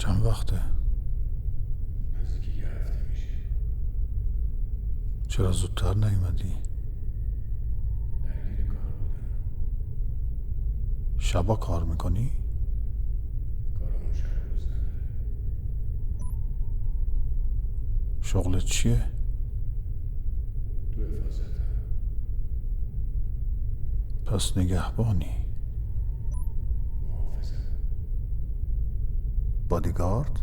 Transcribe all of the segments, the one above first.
چند وقته؟ نزدیک یه هفته میشه. چرا زودتر نیومدی؟ درگیر کار بودم. شبا کار میکنی؟ کارمون شب روز نداره. شغلت چیه؟ تو حفاظتم. پس نگهبانی؟ محافظم. بادیگارد؟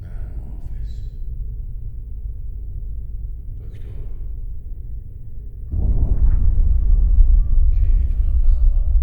نه، محافظ. دکتر. کی میتونم بخوابم؟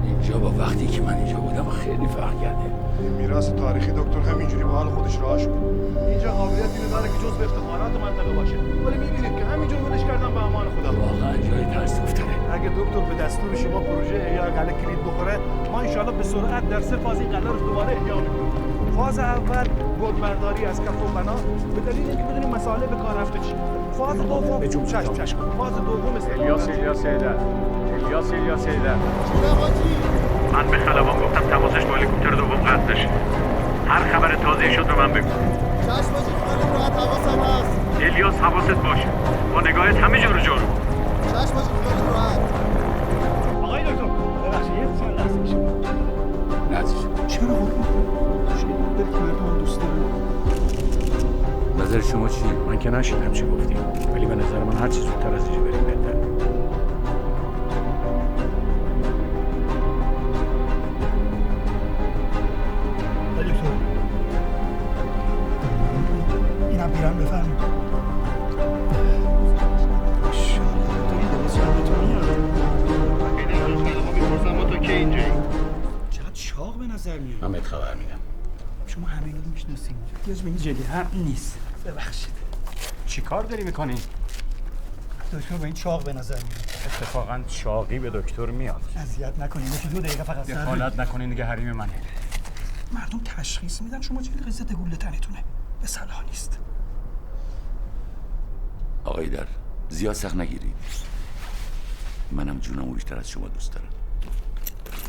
اینجا با وقتی که من اینجا بودم خیلی فرق کرده. این میراث تاریخی دکتر همینجوری با حال خودش رها شد. اینجا قابلیت اینو داره که جزء افتخارات منطقه باشه. ولی می‌بینید که همینجور ولش کردن به امان خدا. واقعا جای ترس افتاده. اگه دکتر به دستور شما پروژه احیای قلعه کلید بخوره، ما انشالله به سرعت در 3 فاز این قلعه رو دوباره احیا می‌کنیم. فاز اول گلبرداری از کف و بنا به دلیل اینکه بدونیم مسائل به کار رفته چی. فاز دوم به چشم. فاز دوم الیاس هیدر. من به خلبان گفتم تماسش با هلیکوپتر دوم قطع بشه. هر خبر تازه‌ای شد به من بگو. چشم باشید خیلی راحت حواسم هست. الیاس حواست باشه. با نگاهت همه جا رو جارو. چشم باشید خیلی راحت. آقای دکتر ببخشید یه چند لحظه میشه. نزدیک. چرا قربون؟ دلت مردم دوست داره. نظر شما چی؟ من که نشیدم چی گفتیم، ولی به نظر من هر چی زودتر از اینجا بریم بهتره. دکتر اینم پیرم بفرمایید. چقدر چاق به نظر میاد. من بهت خبر میدم. شما همه رو میشناسین. یه به این جدی هم نیست. ببخشید. چی کار داری میکنی؟ دکتر به این چاق به نظر میاد. اتفاقا چاقی به دکتر میاد. اذیت نکنین. یکی 2 دقیقه فقط صبر دخالت نکنین دیگه، حریم منه. مردم تشخیص میدن شما چه قصه گوله تنتونه. به صلاح نیست. آقای در زیاد سخت نگیرید. منم جونمو بیشتر از شما دوست دارم.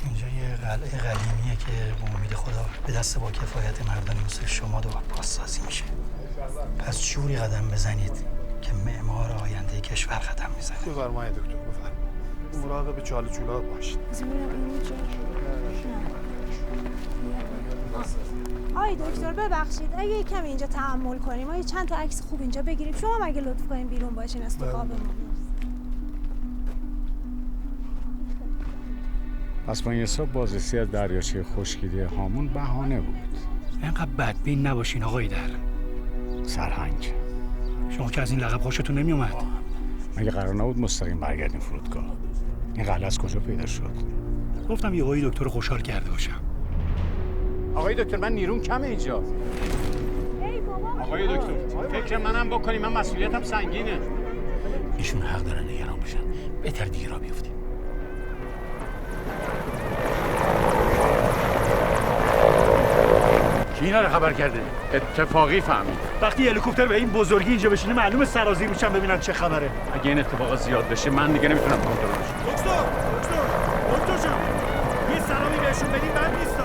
اینجا یه قلعه قدیمیه که به امید خدا به دست با کفایت مردانی مثل شما دوباره بازسازی میشه. پس جوری قدم بزنید که معمار آینده کشور قدم میزنه. بفرمایید دکتر بفرمایید. مراقب چاله چولا باشید. آی دکتر ببخشید اگه یه کمی اینجا تحمل کنیم ما یه چند تا عکس خوب اینجا بگیریم شما هم اگه لطف کنین بیرون باشین از تو خوابمون. پس با این حساب بازرسی از دریاچه خشکیده هامون بهانه بود. اینقدر بدبین نباشین آقای در. سرهنگ، شما که از این لقب خوشتون نمیومد. مگه قرار نبود مستقیم برگردیم فرودگاه؟ این قلعه از کجا پیدا شد؟ گفتم یه آقای دکتر رو خوشحال کرده باشم. آقای دکتر من نیروم کمه اینجا. آقای دکتر فکر منم بکنی، من مسئولیتم سنگینه. ایشون حق دارن نگران بشن. بهتر دیگه را بیفتیم. کی اینا رو خبر کرده؟ اتفاقی فهمید. وقتی هلیکوپتر به این بزرگی اینجا بشینه معلومه سرازیر میشن ببینن چه خبره. اگه این اتفاقا زیاد بشه من دیگه نمیتونم کنترلش کنم. دکتر جان یه سلامی بهشون بدین بد نیست.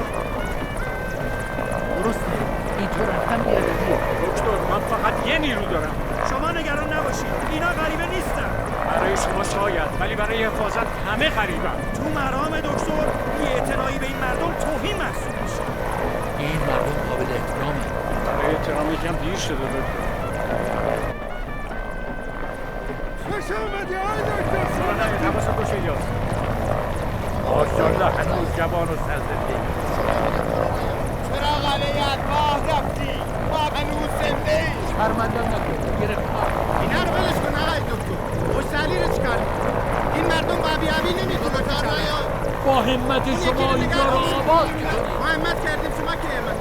درسته. اینطور رفتم بیادبیه. دکتر من فقط یه نیرو دارم. شما نگران نباشید اینا غریبه نیستن. برای شما شاید، ولی برای حفاظت همه غریبن. تو مرام دکتر بی‌اعتنایی به این مردم توهین محسوب میشه. این مردم قابل احترامه. برای احترام یکم دیر شده دکتر. خوش آمدی آقای دکتر. حواست باشه یاس. ماشاءالله هنوز جوان و سرزنده. چرا علیه اتباع رفتی؟ ما هنوز زنده ای. شرمندم نکن. گرفتار. اینا رو بلش کن آقای دکتر. مشتری رو چیکار می‌کنی؟ این مردم قوی نمیتونه کار با همت شما اینجا رو آباد می‌کنید. ما همت کردیم شما که همت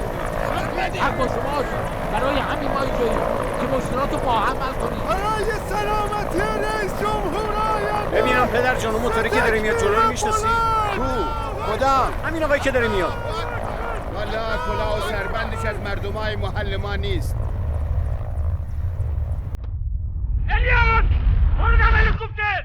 کنید. حق با شماست. برای همین ما اینجاییم که مشکلات رو با هم حل کنیم. برای سلامتی رئیس جمهور آینده. ببینم پدر جان، اون موتوری که داره میاد جلو رو میشناسی؟ کدام؟ همین آقایی که داره میاد. والا کلاه و سربندش از مردمای محل ما نیست. الیاس! برو دم هلیکوپتر!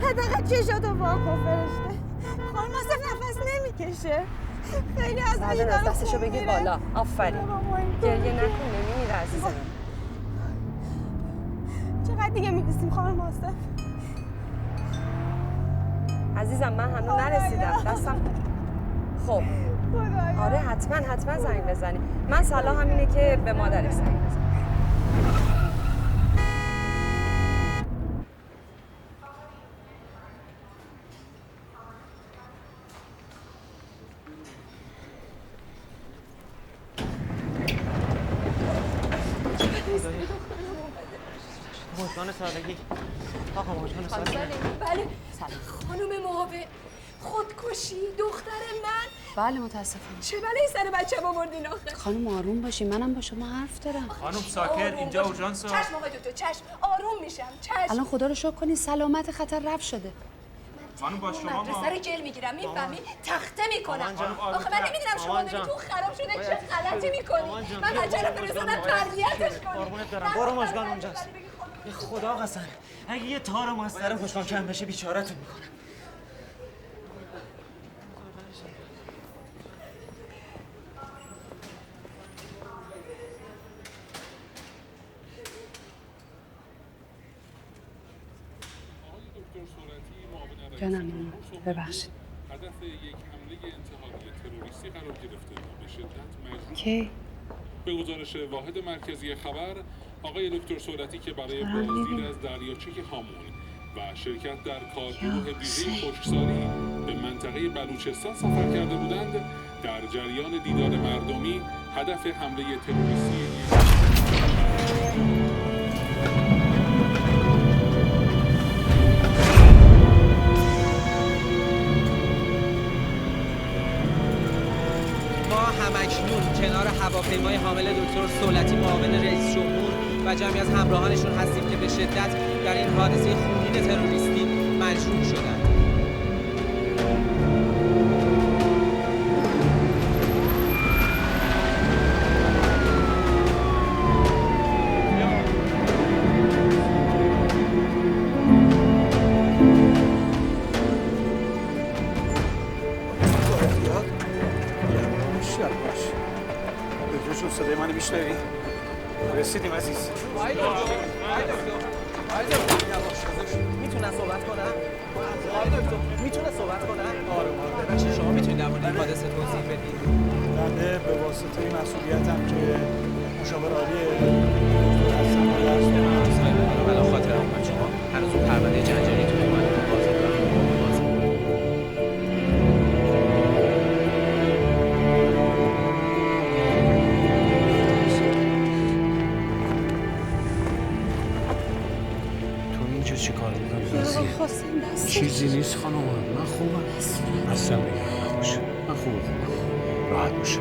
حداقل چشاتو واکن فرشته. خانم آصف نفس نمیکشه. خیلی از این داره دستشو بگیر بالا. آفرین. گریه نکن، نمیمیره عزیزم. چقدر دیگه می‌رسیم خانم آصف؟ عزیزم من هنوز نرسیدم. دستم خب. آره حتما زنگ بزنی. من صلاح همینه که به مادرش زنگ بزنم. مجگان سالگی. آقا مجگان سالگی. بله. خانم معاون خودکشی دختر من. بله متاسفم. چه بلایی سر بچه آوردین آخه؟ خانم آروم باشی، منم با شما حرف دارم. خانم ساکر اینجا اورژانس. چشم آقای دکتر چشم. آروم میشم. چشم. الان خدا رو شکر کنین سلامت خطر رفع شده. خانم با شما مدرسه رو جل میگیرم میفهمی؟ تخته میکنم. آخه من نمیدونم شما داری تو خراب شده چه غلطی میکنی؟ من بچه رو فرستادم تربیتش کنی. قربونت برم. برو مجگان اونجاست. به خدا قسم اگه یه تار مستر مجگان کم بشه بیچاره‌تون میکنم. جانم ببخشید. هدف یک حمله انتحاری تروریستی قرار گرفته و به شدت مجروح. کی؟ به گزارش واحد مرکزی خبر، آقای دکتر سورتی که برای بازدید از دریاچه هامون و شرکت در کارگروه ویژه خشکسالی به منطقه بلوچستان سفر کرده بودند، در جریان دیدار مردمی هدف حمله تروریستی همکنون کنار هواپیمای حامل دکتر سولتی معاون رئیس جمهور و جمعی از همراهانشون هستیم که به شدت در این حادثه خونین تروریستی مجروح شدند. صدای منو میشنوی؟ میتونن صحبت کنن؟ میتونه صحبت کنن؟ آره ببخشید شما میتونید در مورد این حادثه توضیح بدید؟ بنده به واسطه مسئولیتم که مشاور عالی دکتر هستم و درس میدم. بلا خاطر اومد شما هر روز پرونده جنجالیتون اومد بازی چی کار میکنی؟ چیزی نیست خانم، من خوبم. اصلا نگران نباش، من خوبم. راحت باشه.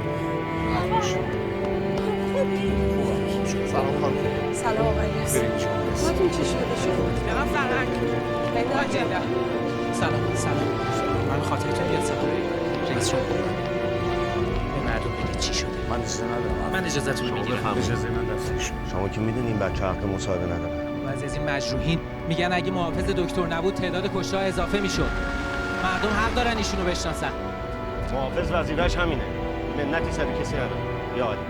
سلام خانم. سلام آقای یوسف. خودتون چی شده شما؟ جناب فرهنگ. سلام. من خاطرتون بیاد سفره رئیس شما. به مردم بگید چی شده. من اجازه ندارم. من اجازهتون رو میگیرم. اجازه ندارم. شما که میدونین بچه حق مصاحبه نداره. بعضی از این مجروحین میگن اگه محافظ دکتر نبود تعداد کشته‌ها اضافه میشد. مردم حق دارن ایشونو بشناسن. محافظ وظیفه‌اش همینه. منتی سر کسی نداره. یا عالی.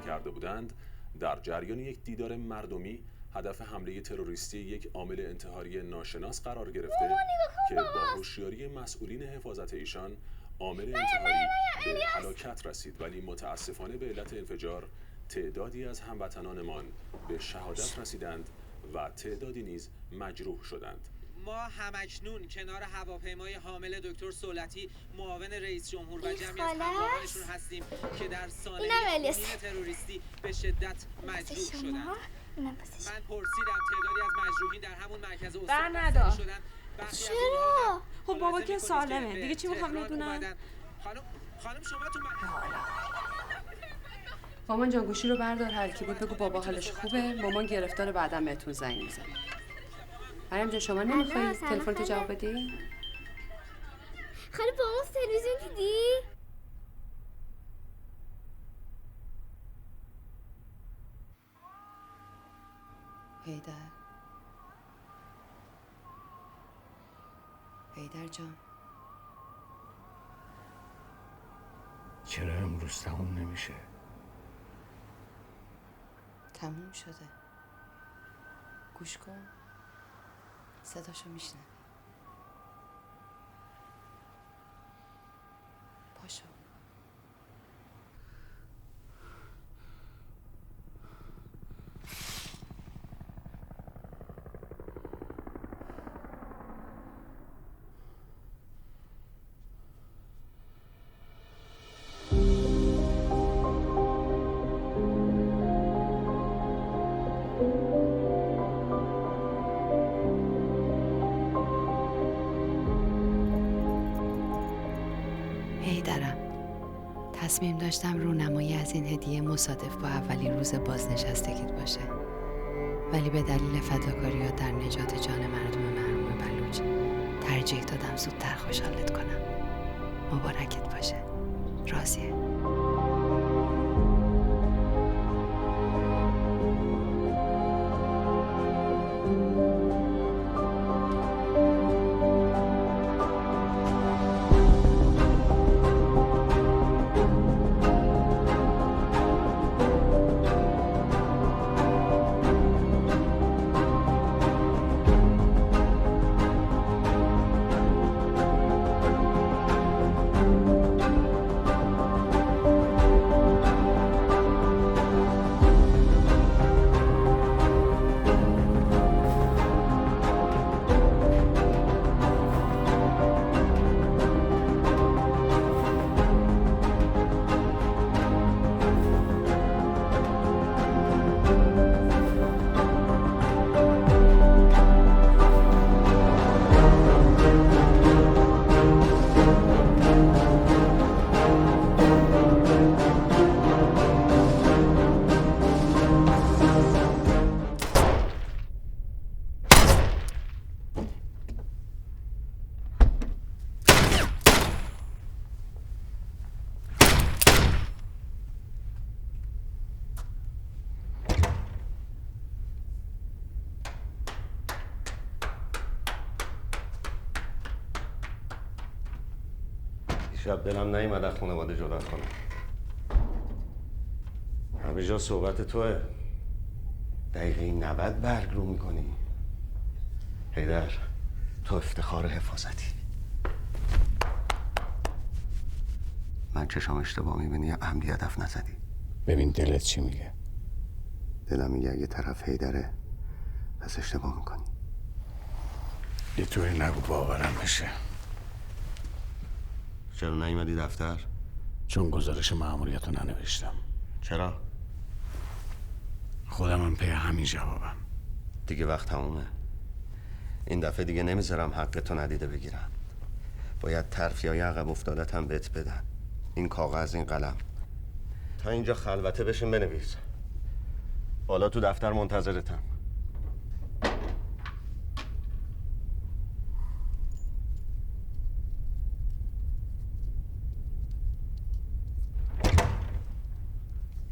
کرده بودند در جریان یک دیدار مردمی هدف حمله تروریستی یک عامل انتحاری ناشناس قرار گرفته که با هوشیاری مسئولین حفاظت ایشان عامل انتحاری به هلاکت رسید، ولی متاسفانه به علت انفجار تعدادی از هموطنانمان به شهادت رسیدند و تعدادی نیز مجروح شدند. ما همکنون کنار هواپیمای حامل دکتر صولتی معاون رئیس جمهور و جمعی از همراهانشون هستیم که در سانحه خونین تروریستی به شدت مجروح شدند. من پرسیدم تعدادی از مجروحین در همون مرکز استان شدند. چرا؟ خب بابا که سالمه. دیگه چی میخوام بدونم؟ خانم شما تو مامان جان گوشی رو بردار، هر کی بود بگو بابا حالش خوبه، مامان گرفتار بعدم بهتون زنگ میزنه. مریم جان شما نمیخوایی تلفن تو جواب بدی؟ خاله با اون تلویزیون دیدی؟ هیدر جان چرا امروز تموم نمیشه؟ تموم شده. گوش کن، صداشو میشنوی. پاشو. تصمیم داشتم رونمایی از این هدیه مصادف با اولین روز بازنشستگیت باشه، ولی به دلیل فداکاریات در نجات جان مردم محروم بلوچ ترجیح دادم زودتر خوشحالت کنم. مبارکت باشه. راضیه؟ دیشب دلم نیومد از خانواده جدا کنم. همه جا صحبت توه. دقیقه 90 برگ رو میکنی. حیدر، تو افتخار حفاظتی. من چشام اشتباه میبینی یا عمدی هدف نزدی؟ ببین دلت چی میگه؟ دلم میگه اگه طرف حیدره پس اشتباه میکنی. یه طوری نگو باورم بشه. چرا نیومدی دفتر؟ چون گزارش مأموریت رو ننوشتم. چرا؟ خودم هم پی همین جوابم. دیگه وقت تمومه. این دفعه دیگه نمیذارم حقتو ندیده بگیرن. باید ترفیای عقب افتادت هم بهت بدن. این کاغذ، این قلم. تا اینجا خلوته بشین بنویس. بالا تو دفتر منتظرتم.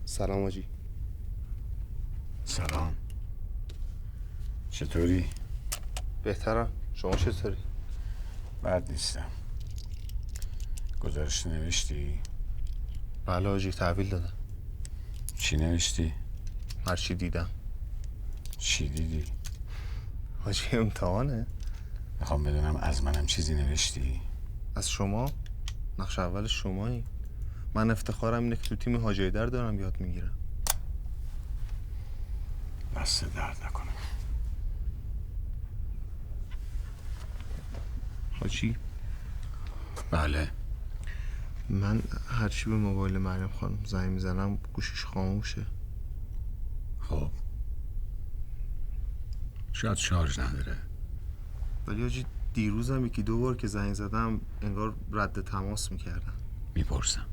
سلام آجی. سلام. چطوری؟ بهترم. شما چطوری؟ بد نیستم. گزارش نوشتی؟ بله آجی، تحویل دادم. چی نوشتی؟ هرچی دیدم. چی دیدی؟ آجی امتحانه. میخوام بدونم از منم چیزی نوشتی؟ از شما؟ نقش اول شمایی. من افتخارم اینه که تو تیم حاج حیدر دارم یاد میگیرم. دست درد نکنه. حاجی. بله. من هرچی به موبایل مریم خانم زنگ میزنم گوشیش خاموشه. خب شاید شارژ نداره. ولی حاجی دیروزم یکی دو بار که زنگ زدم انگار رد تماس میکردن. میپرسم.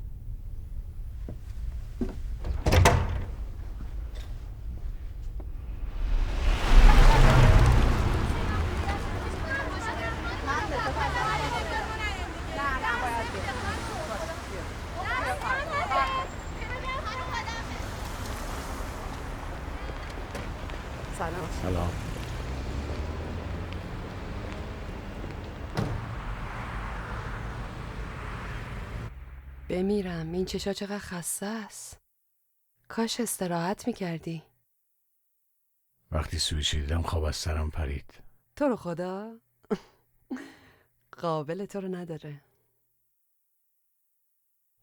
سلام. سلام. بمیرم، این چشا چقدر خسته است. کاش استراحت میکردی. وقتی سویچ دیدم خواب از سرم پرید. تو رو خدا قابل تو رو نداره.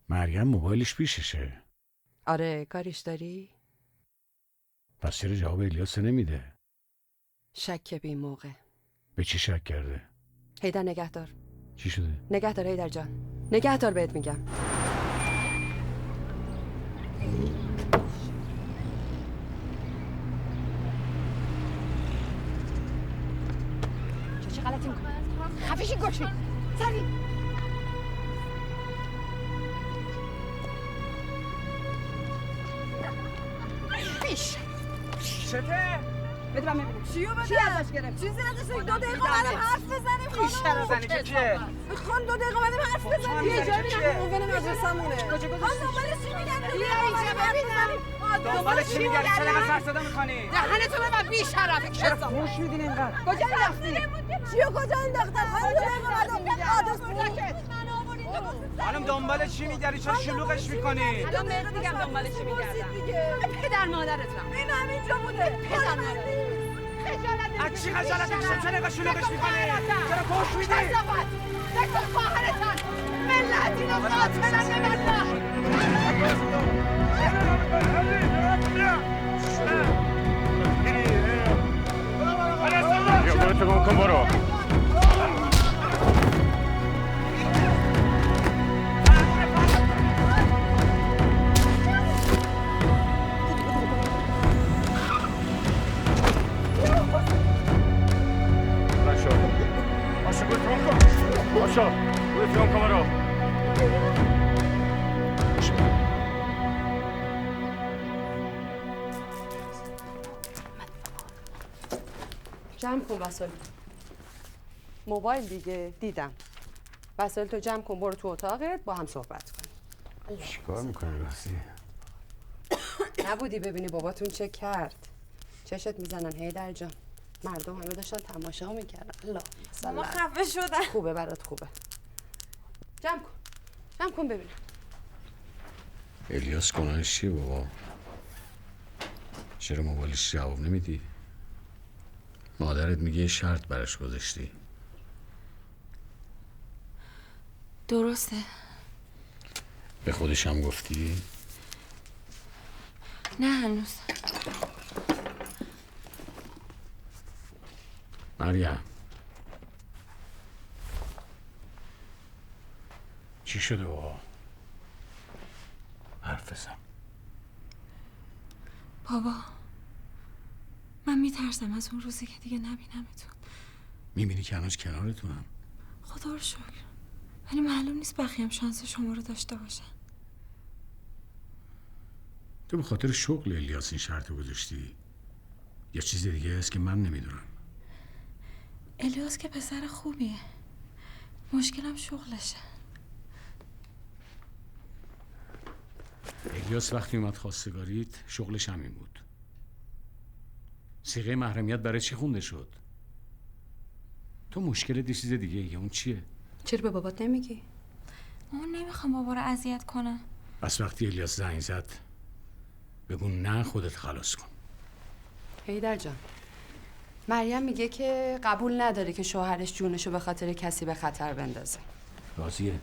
مریم موبایلش پیششه. آره، کاریش داری؟ پس چرا جواب الیاس نمیده؟ شک بی موقع. به چی شک کرده؟ حیدر نگهدار. چی شده؟ نگهدار حیدر جان، نگهدار بهت میگم. چه غلطی میکنی؟ خفشی گوشی سری. بیش چته؟ بده من ببینم چیو بده؟ چی ازش گرفت؟ چیزی نداشت. 2 دقیقه بعدم حرف بزنیم خانم. بیشتر زنی چیه؟ میخوام 2 دقیقه بعدم حرف بزنیم. یه جایی میرم موقع مدرسه‌مونه. کجا دنبال چی میگن؟ دنبال چی میگردی؟ چرا سر صدا میکنی؟ دهنتو ببند بی شرف. چرا فوش میدین اینقدر؟ کجا انداختی؟ چیو کجا انداختن؟ خانم 2 دقیقه بعدم آدرس خانم دنبال چی میگردی؟ چرا شلوغش میکنی؟ الان دقیقه دیگه دنبال چی میگردم؟ پدر مادرتم. این همینجا بوده. پدر مادرت. از چی خجالت میکشم؟ چرا اینقدر شلوغش میکنی؟ چرا فوش میدی؟ کثافت. دکتر خواهرتان. ملت اینو قاتلن ملت. یا برو تو گم کن برو. Passa quel tronco! Passa! Quel tronco marò! جمع کن وسایل. موبایل دیگه دیدم. وسایل تو جمع کن، برو تو اتاقت با هم صحبت کن. چیکار میکنی راستی؟ نبودی ببینی باباتون چه کرد؟ چشت میزنن حیدر جان. مردم همه داشتن تماشا میکردن. الله ما خفه شدن. خوبه برات خوبه. جمع کن. نم کن ببینم. الیاس گناهش چیه بابا؟ چرا موبایلش جواب نمیدی؟ مادرت میگه شرط براش گذاشتی. درسته. به خودش هم گفتی؟ نه هنوز. مریم چی شده بابا؟ حرف بزن. بابا من میترسم از اون روزی که دیگه نبینمتون. میبینی که هنوز کنارتونم. خدا رو شکر. ولی معلوم نیست بقیه هم شانس شما رو داشته باشن. تو به خاطر شغل الیاس این شرط رو گذاشتی؟ یا چیز دیگه هست که من نمیدونم؟ الیاس که پسر خوبیه. مشکلم شغلشه. الیاس وقتی اومد خواستگاریت شغلش همین بود. صیغه محرمیت برای چی خونده شد؟ تو مشکلت یه چیز دیگه ایه. اون چیه؟ چرا به بابات نمیگی؟ اون نمیخوام بابا رو اذیت کنم. پس وقتی الیاس زنگ زد بگو نه خودت خلاص کن. حیدر جان، مریم میگه که قبول نداره که شوهرش جونشو به خاطر کسی به خطر بندازه. راضیه؟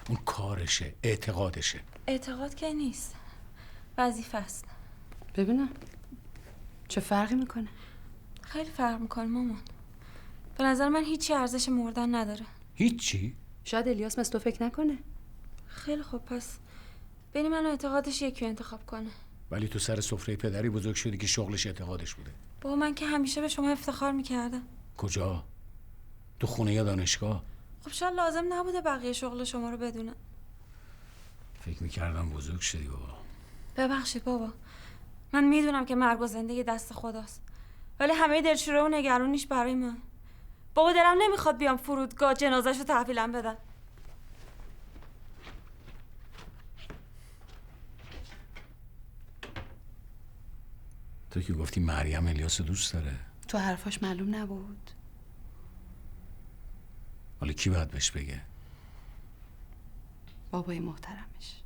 اون کارشه، اعتقادشه. اعتقاد که نیست، وظیفه است. ببینم چه فرقی میکنه؟ خیلی فرق میکنه مامان. به نظر من هیچی ارزش مردن نداره. هیچی؟ شاید الیاس مثل تو فکر نکنه. خیلی خوب، پس بین من و اعتقادش یکی انتخاب کنه. ولی تو سر سفره پدری بزرگ شدی که شغلش اعتقادش بوده. بابا من که همیشه به شما افتخار میکردم. کجا؟ تو خونه یا دانشگاه؟ خب شاید لازم نبوده بقیه شغل شما رو بدونن. فکر میکردم بزرگ شدی بابا. ببخشید بابا، من میدونم که مرگ و زندگی دست خداست، ولی همه دلشوره و نگرانیش برای من. بابا دلم نمیخواد بیام فرودگاه جنازه‌شو تحویلم بدن. تو که گفتی مریم الیاس دوست داره. تو حرفاش معلوم نبود. حالا کی باید بهش بگه؟ بابای محترمش.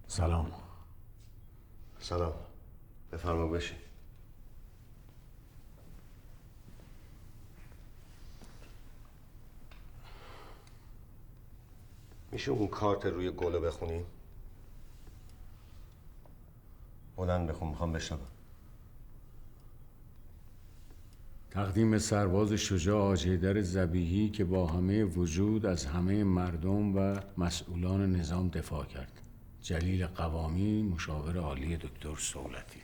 سلام. سلام. بفرما بشین. میشه اون کارت روی گلو بخونی؟ بلند بخون، میخوام بشنوم. تقدیم سرباز شجاع حاج حیدر ذبیحی که با همه وجود از همه مردم و مسئولان نظام دفاع کرد. جلیل قوامی، مشاور عالی دکتر صولتی.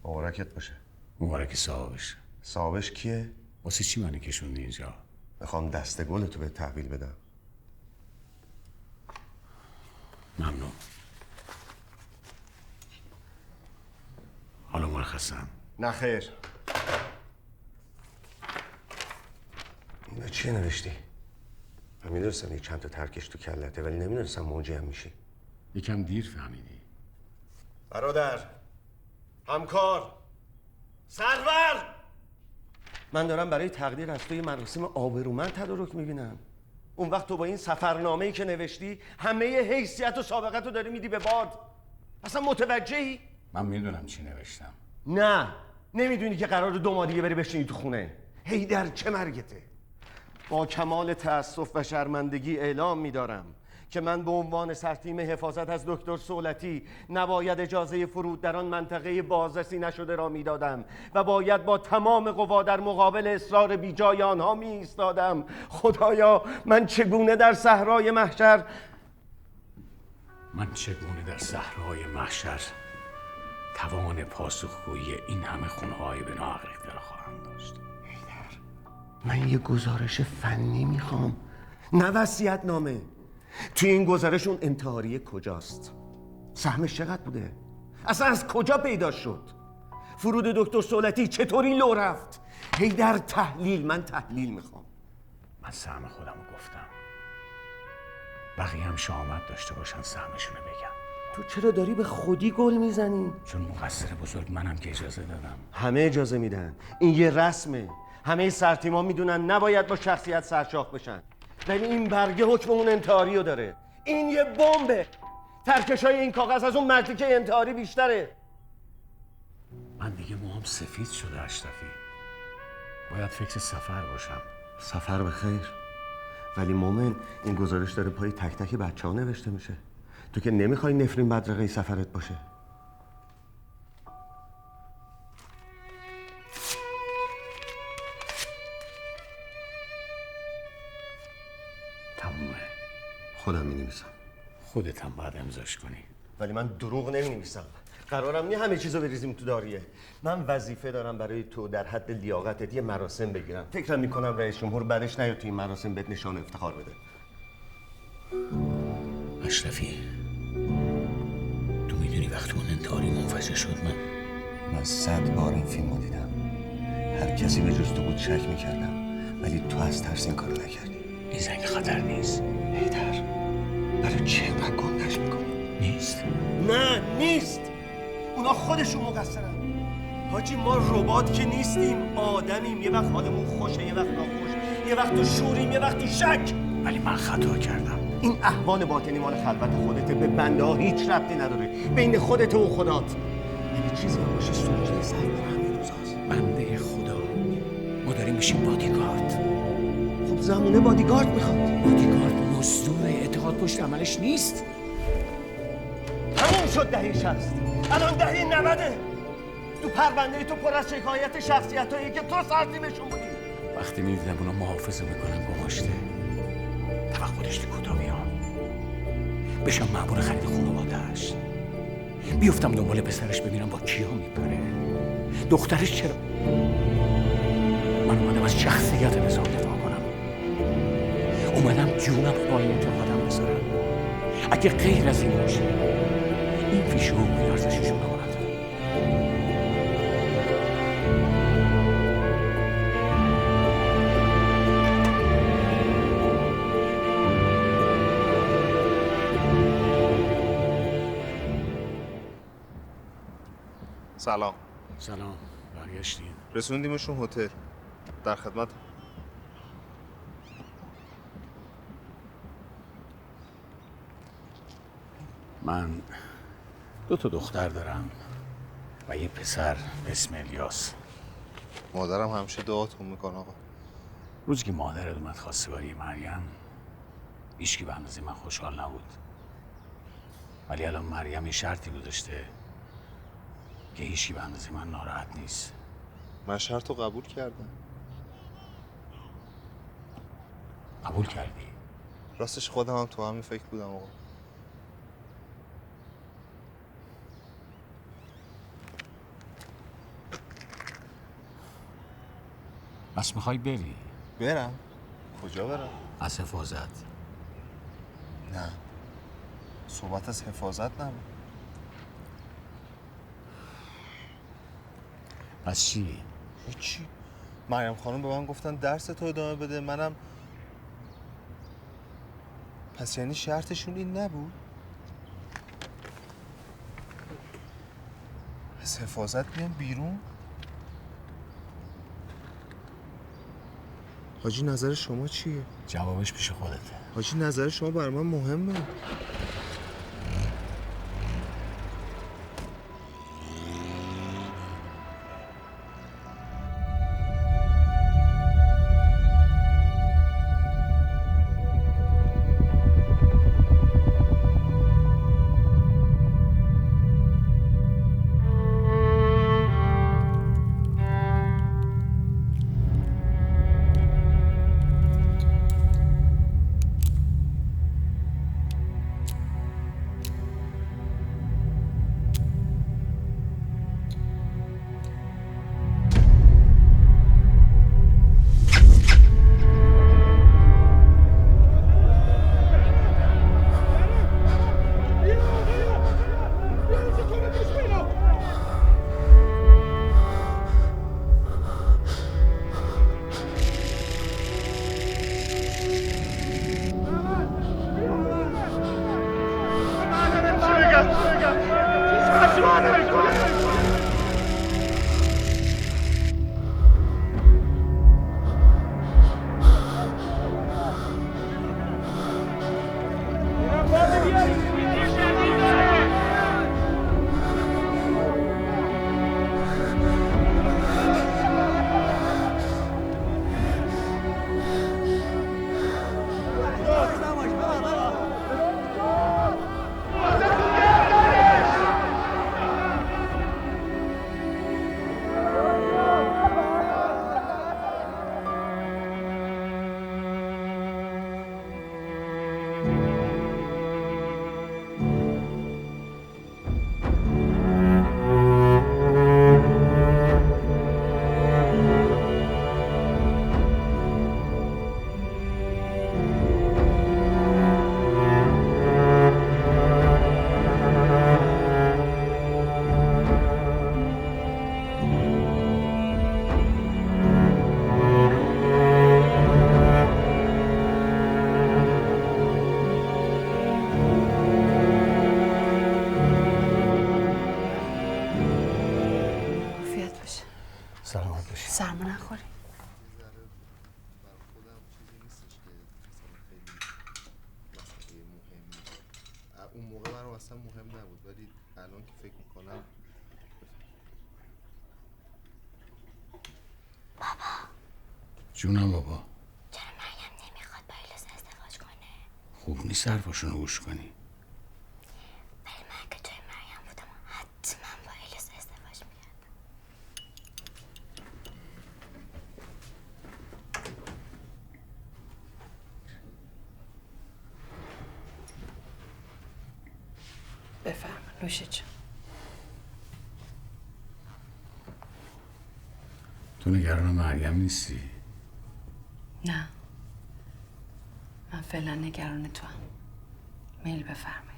مبارکت باشه. مبارک صاحبش. صاحبش کیه؟ واسه چی منو کشوندی اینجا؟ میخوام دسته گل تو به تحویل بدم. ممنون. حالا مرخصم. نه خیر. اینا چیه نوشتی؟ من میدونستم یک چند تا ترکش تو کلته، ولی نمیدونستم موجی هم میشی. یکم دیر فهمیدی. برادر، همکار، سرور، من دارم برای تقدیر از توی مراسم آبرومند تدارک میبینم. اون وقت تو با این سفرنامه‌ای که نوشتی همه حیثیت و سابقت رو داری میدی به باد. اصلا متوجهی؟ من میدونم چی نوشتم. نه، نمیدونی که قرار 2 ماه دیگه بری بشینی تو خونه. حیدر چه مرگته؟ با کمال تأسف و شرمندگی اعلام می‌دارم که من به عنوان سرتیم حفاظت از دکتر صولتی نباید اجازه فرود در آن منطقه بازرسی نشده را میدادم و باید با تمام قوا در مقابل اصرار بیجای آنها میایستادم. خدایا من چگونه در صحرای محشر توان پاسخگویی این همه خونه‌های به ناحق ریخته را خواهم داشت. من یه گزارش فنی میخوام، نه وصیت‌نامه. توی این گزارش اون انتحاری کجاست؟ سهمش چقدر بوده؟ اصلا از کجا پیدا شد؟ فرود دکتر صولتی چطوری لو رفت؟ هی در تحلیل، من تحلیل میخوام. من سهم خودم رو گفتم، بقیه هم شامت داشته باشن سهمشونو بگم. تو چرا داری به خودی گل میزنی؟ چون مقصر بزرگ منم که اجازه دادم. همه اجازه میدن، این یه رسمه. همه سرتیما میدونن نباید با شخصیت سرشاخ بشن، ولی این برگه حکم اون انتحاری رو داره. این یه بمبه. ترکشای این کاغذ از اون مرتیکه انتحاری بیشتره. من دیگه موهام سفید شده اشرفی، باید فکر سفر باشم. سفر به خیر. ولی مومن، این گزارش داره پای تک تک بچه ها نوشته میشه. تو که نمیخوای نفرین بدرقه سفرت باشه. تمومه. خودم مینویسم. خودت هم باید امضاش کنی. ولی من دروغ نمینویسم. قرارم نیه همه چیزو بریزیم تو داریه. من وظیفه دارم برای تو در حد لیاقتت یه مراسم بگیرم. فکرم میکنم رئیس جمهور بعدش نیاد تو این مراسم بهت نشان افتخار بده. اشرفی، تو میدونی وقتی اون انتحاری منفجر شد من 100 بار این فیلمو دیدم. هر کسی به جز تو بود شک میکردم، ولی تو از ترس این کارو نکردی. این زنگ خطر نیست. حیدر، برای چه اینقدر گندش میکنی؟ نیست. نه نیست. اونا خودشون مقصرن. حاجی ما ربات که نیستیم، آدمیم. یه وقت حالمون خوشه، یه وقت ناخوش، یه وقت تو شوریم، یه وقت تو شک. ولی من خطا کردم. این احوال باطنی مال خلوت خودته، به بنده ها هیچ ربطی نداره. بین خودت و خدات. اگه چیزی هم باشه سوژه سر به همین روزاست. بنده خدا، ما داریم میشیم بادیگارد. خب زمونه بادیگارد میخواد. بادیگارد مزدور اعتقاد پشت عملش نیست. تموم شد دهه 60. الان دهه 90. تو پرونده تو پر از شکایت شخصیتایی که تو سرتیمشون بودی. وقتی میدیدم اونا محافظه میکنن گماشته، توقع داشتی کوتاه بیام، بشم مأمور خرید خانواده‌اش، بیفتم دنبال پسرش ببینم با کیا میپره، دخترش چرا. من اومدم از شخصیت نظام دفاع کنم، اومدم جونم پای اعتقادم بذارم. اگه غیر از این باشه این فیشه و ارزششون رو نداره. سلام. سلام، برگشتین؟ رسوندیمشون هتل. در خدمت. من 2 دختر دارم و یه پسر به اسم الیاس. مادرم همیشه دعاتون میکنه آقا. روزی که مادرت اومد خواستگاری مریم، هیچکی به اندازه من خوشحال نبود. ولی الان مریم یه شرطی گذاشته که هیچکی به اندازه من ناراحت نیست. من شرط رو قبول کردم. قبول کردی؟ راستش خودم هم تو همین فکر بودم آقا. بس میخوای بری؟ برم؟ کجا برم؟ از حفاظت. نه، صحبت از حفاظت نبود. پس چی؟ هیچی. مریم خانم به من گفتن درس تو ادامه بده، منم. پس یعنی شرطشون این نبود؟ از حفاظت میام بیرون؟ حاجی نظر شما چیه؟ جوابش پیش خودته. حاجی نظر شما برای من مهمه. سلامت باشی. سرما نخوری. اون موقع برام اصلا مهم نبود ولی الان که فکر میکنم بابا جونم بابا. چرا مریم نمیخواد با الیاس ازدواج کنه؟ خوب نیست حرفاشونو گوش کنی. ولی من که جای مریم بودم حتما با الیاس ازدواج میکردم. بفرما نوش جان. تو نگران مریم نیستی؟ نه من فعلا نگران تو هم. میل بفرمایید.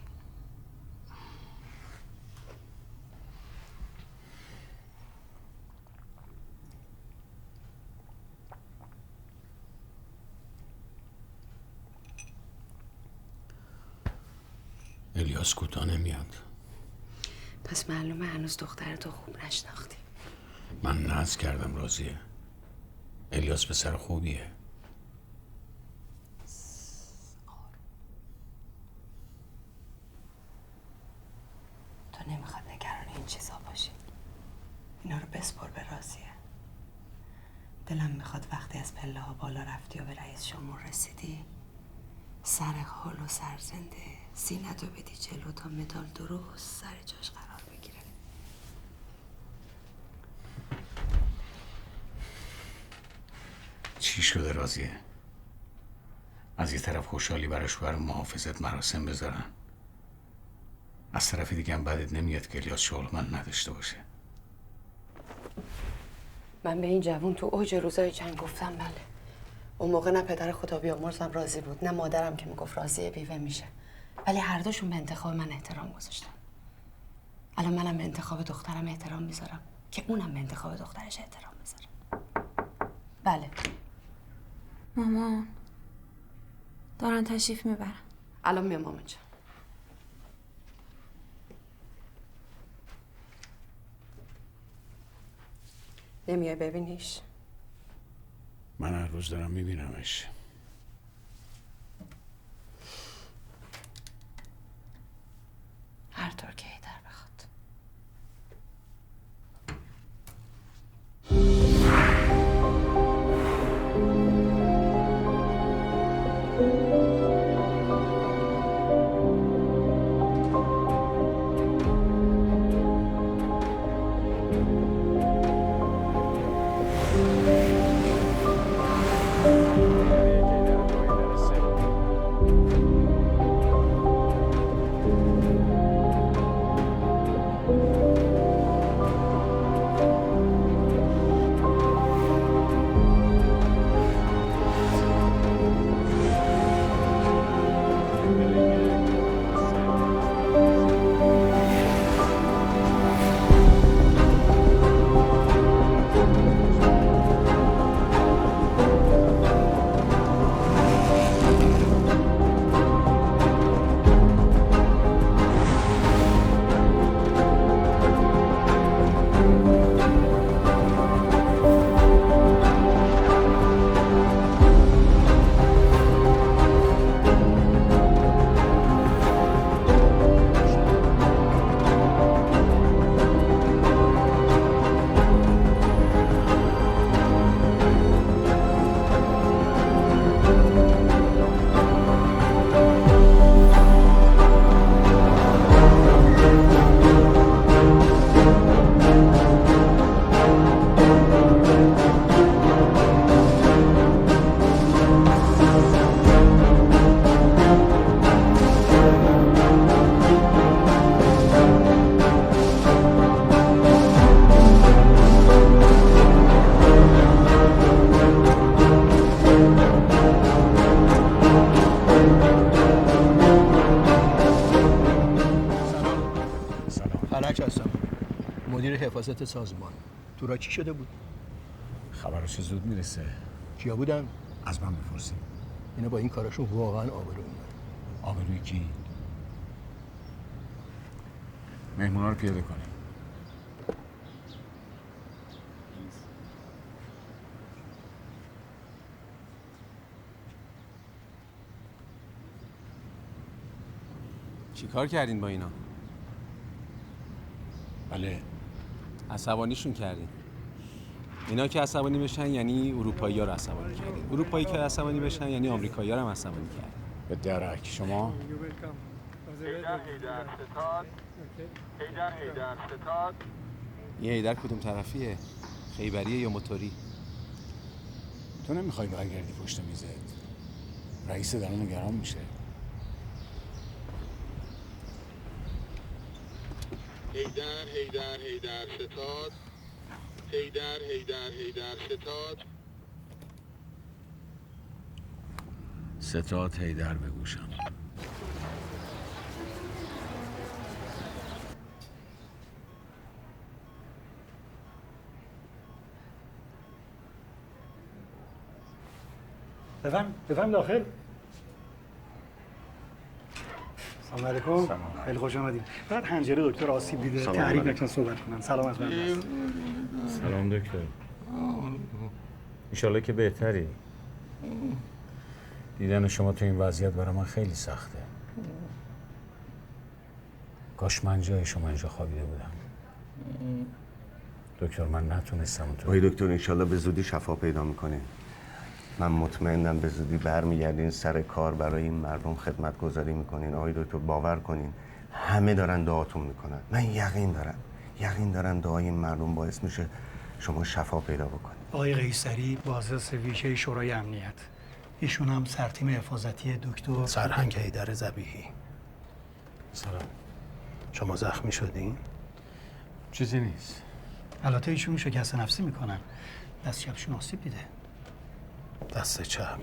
الیاس کوتاه نمیاد. پس معلومه هنوز دخترتو خوب نشناختی. من ناز کردم راضیه. الیاس پسر خوبیه. تو نمیخواد نگران این چیزا باشی. اینا رو بسپر به راضیه. دلم میخواد وقتی از پله ها بالا رفتی و به رئیس جمهور رسیدی سر حال و سرزنده سینتو بدی جلو تا مدال درست سر جاش قرار بگیره. چی شده راضیه؟ از یه طرف خوشحالی براش برای محافظت مراسم بذارن، از طرف دیگه هم بدت نمیاد که الیاس شغلمند نداشته باشه. من به این جوون تو اوج روزای جنگ گفتم بله. اون موقع نه پدر خدا بیامرزم راضی بود نه مادرم که میگفت راضیه بیوه میشه، ولی هر دوشون به انتخاب من احترام گذاشتن. الان منم به انتخاب دخترم احترام میذارم که اونم به انتخاب دخترش احترام میذاره. بله مامان دارن تشریف میبرن. الان میام مامان جان. نمیای ببینیش؟ من هر روز دارم میبینمش. هر طور که ایدر بخواد. حفاظت سازمان. تو را چی شده بود؟ خبرش زود میرسه. کیا بودن؟ از من بپرسید. اینا با این کاراشون واقعا آبرو میبرن. آبروی کی؟ مهمونا رو پیاده کنیم. چی کار کردین با اینا؟ بله عصبانیشون کردین. اینا که عصبانی بشن یعنی اروپایی‌ها رو عصبانی کردین. اروپایی که عصبانی بشن یعنی آمریکایی‌ها رو هم عصبانی کردین. به درک. شما یه هیدر کدوم طرفیه؟ خیبریه یا موتوری؟ تو نمیخوای برگردی پشت میزت؟ رئیس دارن نگران میشه. هیدر ستاد. هیدر ستاد. ستاد هیدر به گوشم. بفهم داخل. سلام علیکم. خیلی خوش آمدید. بعد حنجره دکتر آسیب دیده. تحریک نکن صحبت کنن. سلام از من. سلام دکتر. انشالله که بهتری. دیدن شما تو این وضعیت برای من خیلی سخته. کاش من جای شما اینجا خوابیده بودم. دکتر من نتونستم تو. آقای دکتر انشالله به زودی شفا پیدا میکنین. من مطمئنم به زودی برمیگردین سر کار برای این مردم خدمت گذاری میکنین. آقای دکتر باور کنین همه دارن دعاتون میکنن. من یقین دارم دعای این مردم باعث میشه شما شفا پیدا بکنین. آقای قیصری بازرس ویژه شورای امنیت. ایشون هم سرتیم حفاظتی دکتر سرهنگ هیدر ذبیحی. سلام. شما زخمی شدین؟ چیزی نیست. البته ایشون شکست نفسی میکنن. دست چپشون آسیب دیده. دست چپ.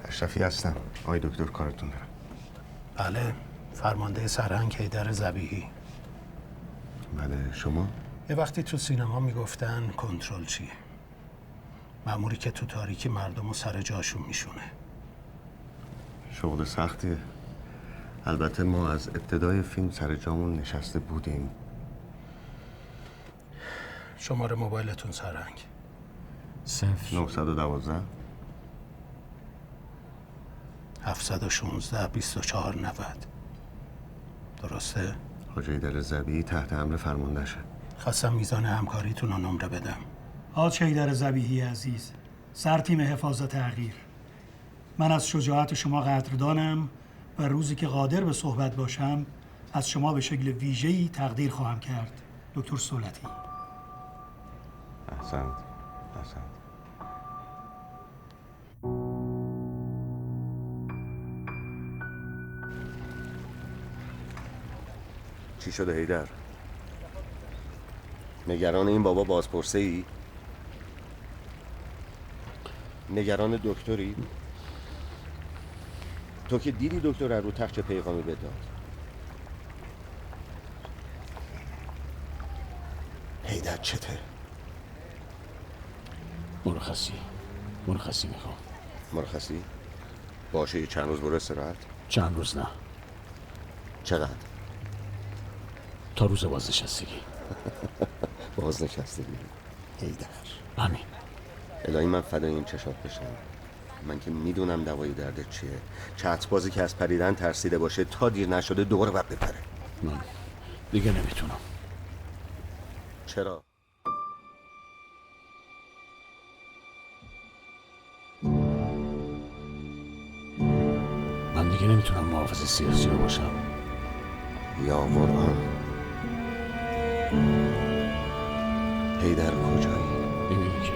اشرفی هستم. آقای دکتر کارتون دارم. بله، فرمانده سرهنگ هیدر ذبیحی. بله، شما؟ یه وقتی تو سینما میگفتن کنترل چیه؟ مأموری که تو تاریکی مردم رو سر جاشون میشونه. شغل سختیه. البته ما از ابتدای فیلم سر جامون نشسته بودیم. شماره موبایلتون سرهنگ؟ 912 716 2490. درسته؟ حاج هیدر ذبیحی تحت امر فرماندهشه. خواستم میزان همکاریتون رو نمره بدم. حاج هیدر ذبیحی عزیز، سرتیم حفاظت حقیر، من از شجاعت شما قدردانم و روزی که قادر به صحبت باشم از شما به شکل ویژه‌ای تقدیر خواهم کرد. دکتر صولتی. احسنت. چی شده هیدر؟ نگران این بابا بازپرسه ای؟ نگران دکتری؟ تو که دیدی دکتر رو تخت چه پیغامی بهت داد. هیدر چته؟ مرخصی میخوام. مرخصی؟ باشه یه چند روز برو استراحت؟ چند روز نه. چقدر؟ تا روز بازنشستگی. بازنشستگی؟ هیدر همین. الهی من فدای این چشات بشم. من که میدونم دوای دردت چیه. چتربازی که از پریدن ترسیده باشه تا دیر نشده دوباره باید بپره. من دیگه نمیتونم. چرا؟ من دیگه نمیتونم محافظ سیاسی رو باشم. یا قرآن. هیدر کجایی؟ میبینی که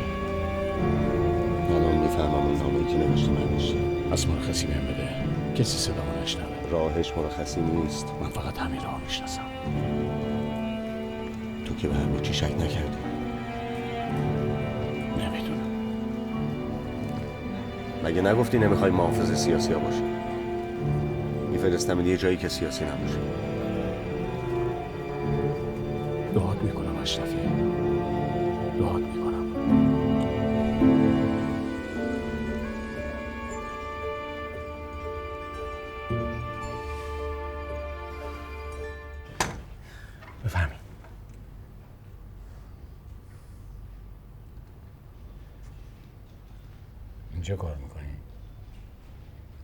الان میفهمم اون نامه‌ای که نوشتی من نوشتی. از مرخصی بهم بده. کسی صدامو نشنوه. راهش مرخصی نیست. من فقط همین راه میشناسم. تو که به همه چی شک نکردی. نمیدونم. مگه نگفتی نمیخوای محافظ سیاسی ها باشی؟ میفرستم یه جایی که سیاسی نباشه. دعات میکنم اشرفی. دعات میکنم. بفهمی. اینجا کار میکنی؟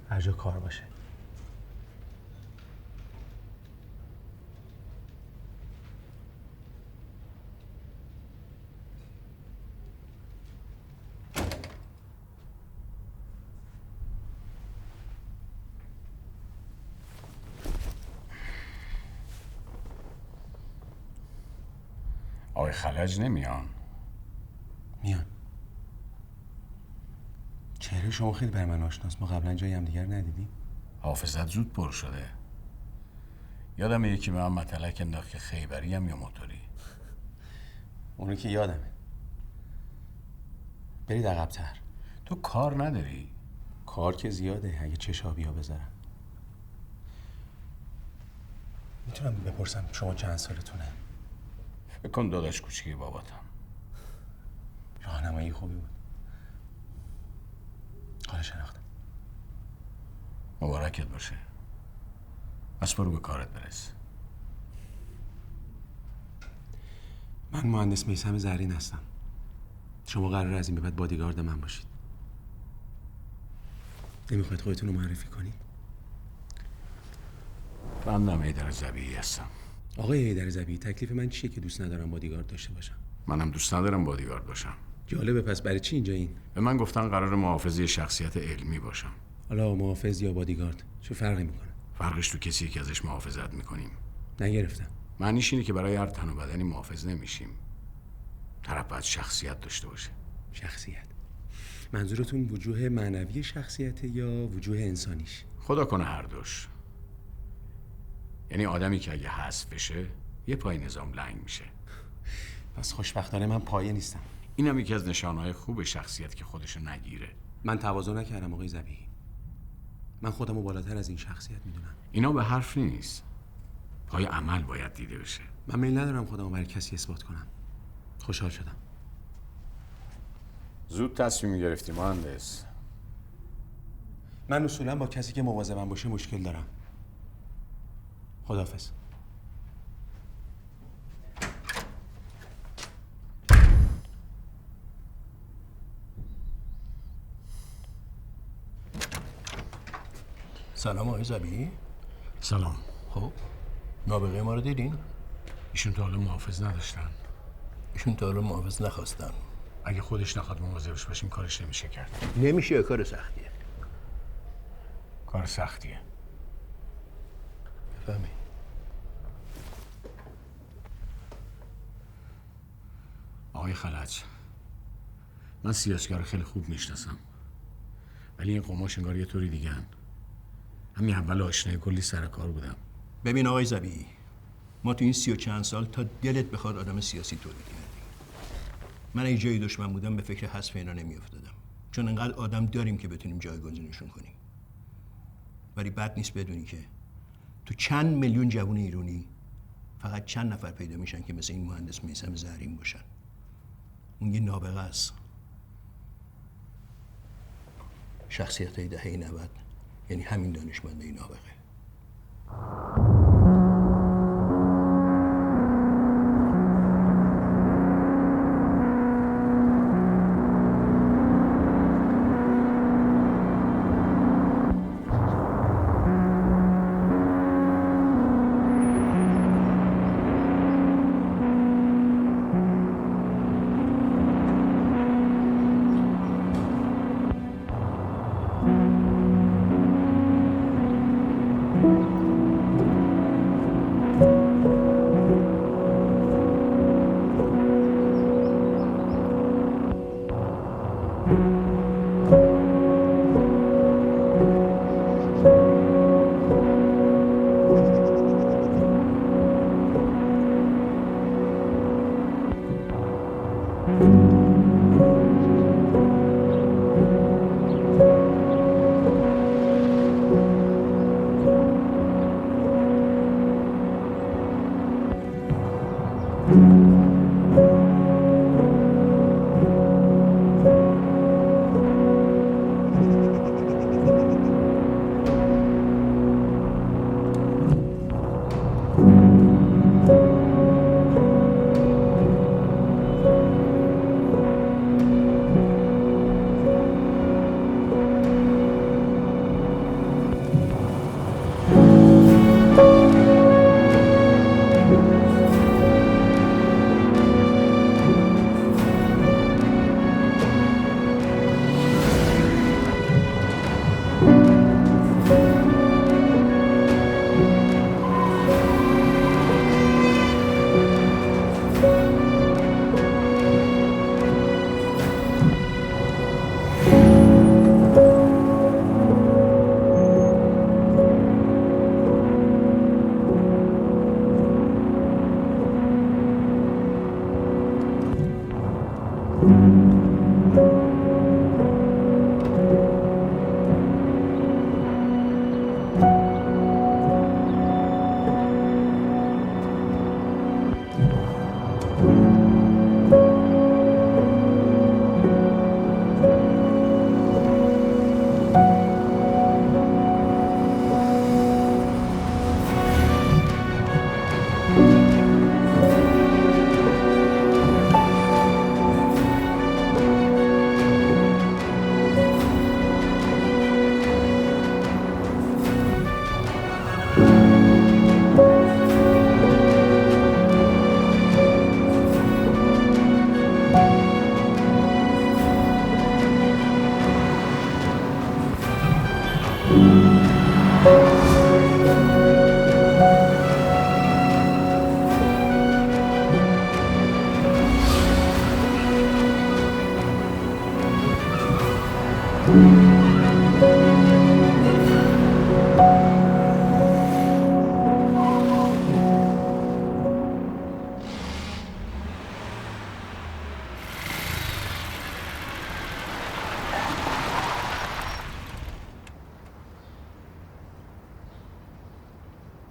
هر جا کار باشه. آقای خلج نمیان؟ میان. چهره شما خیلی بر من آشناست. ما قبلا جایی هم دیگر ندیدیم. حافظت زود پر شده. یادم یکی به من مطلق انداخت که خیبری هم یا موتوری. اونو که یادمه. برید عقب‌تر. تو کار نداری؟ کار که زیاده. اگه چشابی ها بذارم. میتونم بپرسم شما چند سالتونه؟ فکر کن داداش کوچیک باباتم. راهنمایی خوبی بود. حالا شناختم. مبارکت باشه. از برو به کارت برس. من مهندس میثم زرین هستم. شما قراره از این به بعد بادیگارد من باشید. نمیخواید خودتون رو معرفی کنید؟ بندم حیدر ذبیحی هستم. آقای حیدر ذبیحی، تکلیف من چیه که دوست ندارم بادیگارد داشته باشم؟ منم دوست ندارم بادیگارد باشم. جالبه. پس برای چی اینجا این؟ به من گفتن قرار محافظی شخصیت علمی باشم. حالا محافظ یا بادیگارد چه فرقی میکنه؟ فرقش تو کسی که ازش محافظت میکنیم. نگرفتم. معنیش اینه که برای هر تن و بدنی محافظ نمیشیم. طرف باید شخصیت داشته باشه. شخصیت؟ منظورتون وجوه معنوی شخصیت یا وجوه انسانیش؟ خدا کنه هر دوش. یعنی آدمی که اگه حذف بشه یه پای نظام لنگ میشه. پس خوشبختانه من پایه نیستم. اینم یکی از نشانه‌های خوب شخصیت که خودشو نگیره. من تواضع نکردم آقای ذبیحی. من خودمو بالاتر از این شخصیت میدونم. اینا به حرف نیست. پای عمل باید دیده بشه. من میل ندارم خودمو برای کسی اثبات کنم. خوشحال شدم. زود تصمیم گرفتی مهندس. من اصولا با کسی که مواظبم باشه مشکل دارم. خداحافظ. سلام آقای ذبیحی. سلام. خب نابغه ما رو دیدین؟ ایشون تا حالا محافظ نداشتن. ایشون تا حالا محافظ نخواستن. اگه خودش نخواد مواظبش باشیم کارش نمیشه کرد. نمیشه. کار سختیه. کار سختیه. بفهمی. آقای خلج، من سیاسی‌ها رو خیلی خوب میشناسم، ولی این قماش انگار یه طوری دیگه هن. همین اول آشنای کلی سر کار بودم. ببین آقای ذبیحی، ما تو این 30 و چند سال تا دلت بخواد آدم سیاسی تولید کردیم. من اگه جای دشمن بودم به فکر حذف اینا نمیافتادم، چون انقدر آدم داریم که بتونیم جایگزینشون کنیم. ولی بد نیست بدونی که تو چند میلیون جوان ایرانی فقط چند نفر پیدا میشن که مثل این مهندس میثم زرین باشن. اون یه نابغه است. شخصیت های دهه 90 یعنی همین دانشمنده نابغه.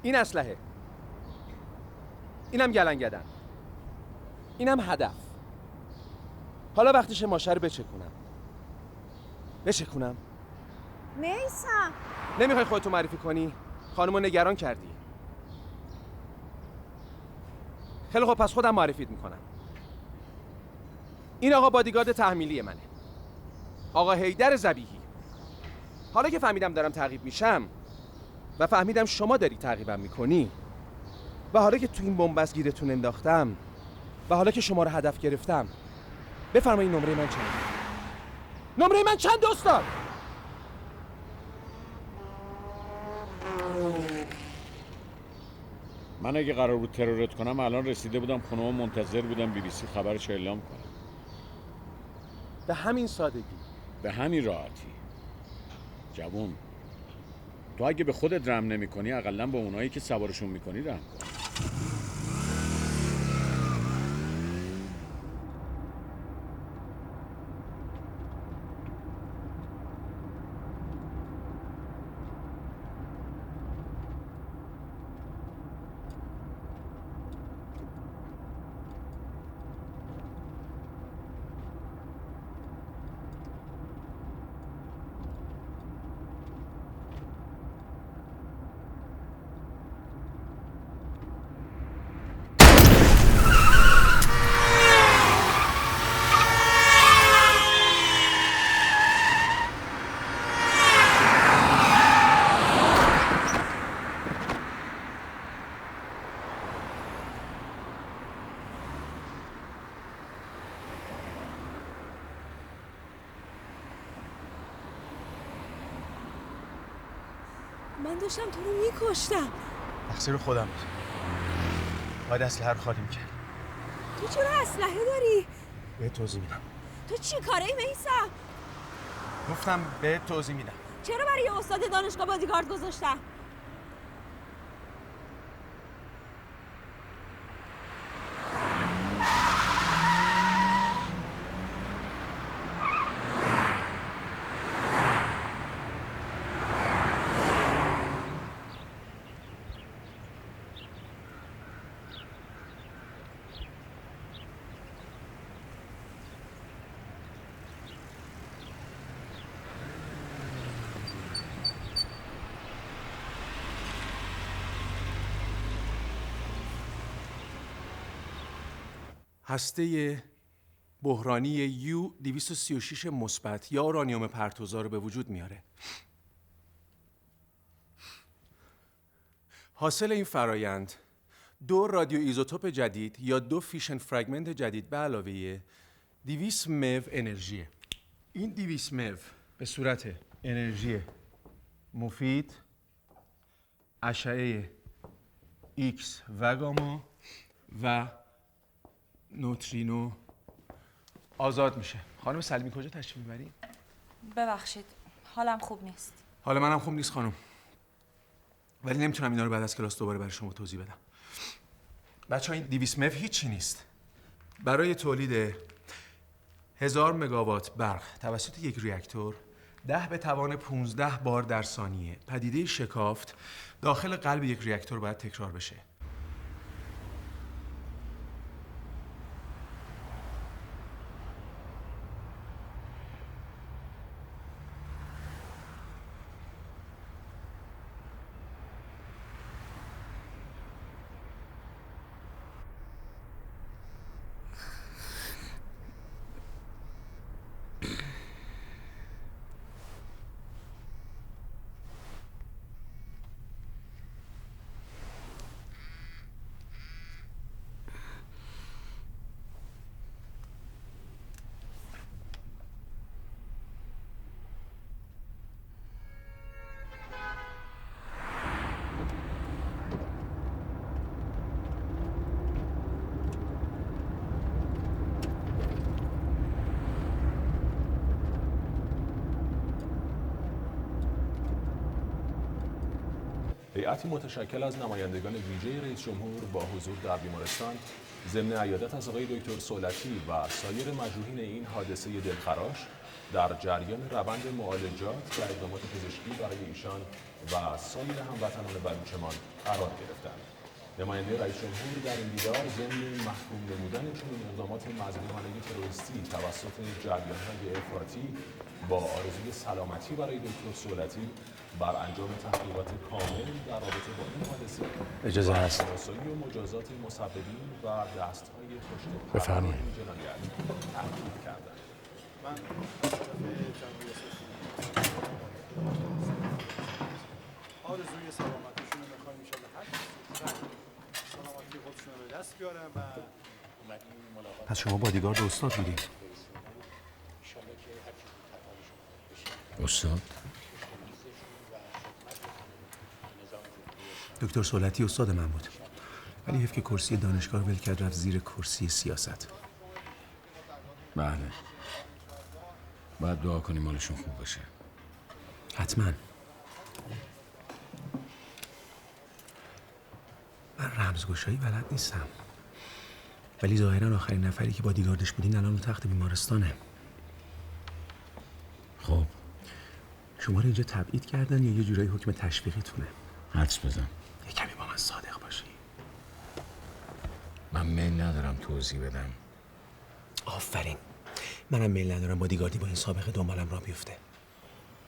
این اسلحه، اینم گلنگدن، اینم هدف. حالا وقتشه ماشه رو بچکونم. میسم نمیخوای خودتو معرفی کنی؟ خانمو نگران کردی. خیلی خوب، پس خودم معرفیت میکنم. این آقا بادیگارد تحمیلی منه، آقا حیدر ذبیحی. حالا که فهمیدم دارم تعقیب میشم و فهمیدم شما داری تعقیبم میکنی و حالا که تو این بنبست گیرتون انداختم و حالا که شما رو هدف گرفتم، بفرمایید نمره من چند؟ نمره من چند استاد؟ من اگه قرار بود ترورت کنم الان رسیده بودم خونه و منتظر بودم BBC خبرش اعلام کنم. به همین سادگی، به همین راحتی. جوون، تو اگه به خودت رحم نمی کنی اقلا با اونایی که سوارشون میکنی رحم کن. من داشتم تو رو میکشتم. تقصیر خودم بود. باید اسلحه رو خالی میکرد. تو چرا اسلحه داری؟ بهت توضیح میدم. تو چی کاره ای میسم؟ گفتم بهت توضیح میدم. چرا برای یه استاد دانشگاه بادیگارد گذاشتن؟ هسته بحرانی U-236 مثبت یا اورانیوم پرتوزا رو به وجود میاره. حاصل این فرایند 2 رادیو ایزوتوپ جدید یا 2 فیشن فرگمنت جدید به علاوه 200 مو انرژیه. این 200 مو به صورت انرژی مفید، اشعه ایکس و گاما و نوترینو آزاد میشه. خانم سلیمی کجا تشریف میبرید؟ ببخشید، حالم خوب نیست. حال منم خوب نیست خانم، ولی نمیتونم اینا رو بعد از کلاس دوباره برای شما توضیح بدم. بچه‌ها این 200 مو هیچی نیست. برای تولید 1000 مگاوات برق توسط یک ریاکتور 10 به توان 15 بار در ثانیه پدیده شکافت داخل قلب یک ریاکتور باید تکرار بشه. هیئتی متشکل از نمایندگان ویژه رئیس جمهور با حضور در بیمارستان ضمن عیادت از آقای دکتر صولتی و سایر مجروحین این حادثه دلخراش در جریان روند معالجات و اقدامات پزشکی برای ایشان و سایر هموطنان بلوچمان قرار گرفتند. نماینده رئیس جمهور در این دیدار ضمن محکوم نمودن چنین اقدامات مظلومانه تروریستی توسط جریان‌های افراطی با آرزوی سلامتی برای دکتر صولتی بر انجام تحقیقات کامل در رابطه با این حادثه اجازه هست شناسایی و مجازات مسببین و دست‌های پشت بفرمایید. این جنایت تاکید کردند. آرزوی سلامتیشون رو می‌خوایم ان شاءالله هر سلامتی خودشون رو به دست بیارن و پس شما بادیگارد استاد بودی؟ استاد؟ دکتر صولتی استاد من بود. ولی حیف که کرسی دانشگاه ول کرد رفت زیر کرسی سیاست. بله. باید دعا کنیم حالشون خوب بشه. حتما. من رمزگشایی بلد نیستم. ولی ظاهرا آخرین نفری که بادیگاردش بودین الان رو تخت بیمارستانه. خب شما رو اینجا تبعید کردن یا یه جورایی حکم تشویقیتونه؟ حدس بزن. یه کمی با من صادق باشی. من میل ندارم توضیح بدم. آفرین. منم میل ندارم بادیگاردی با این سابقه دنبالم را بیفته.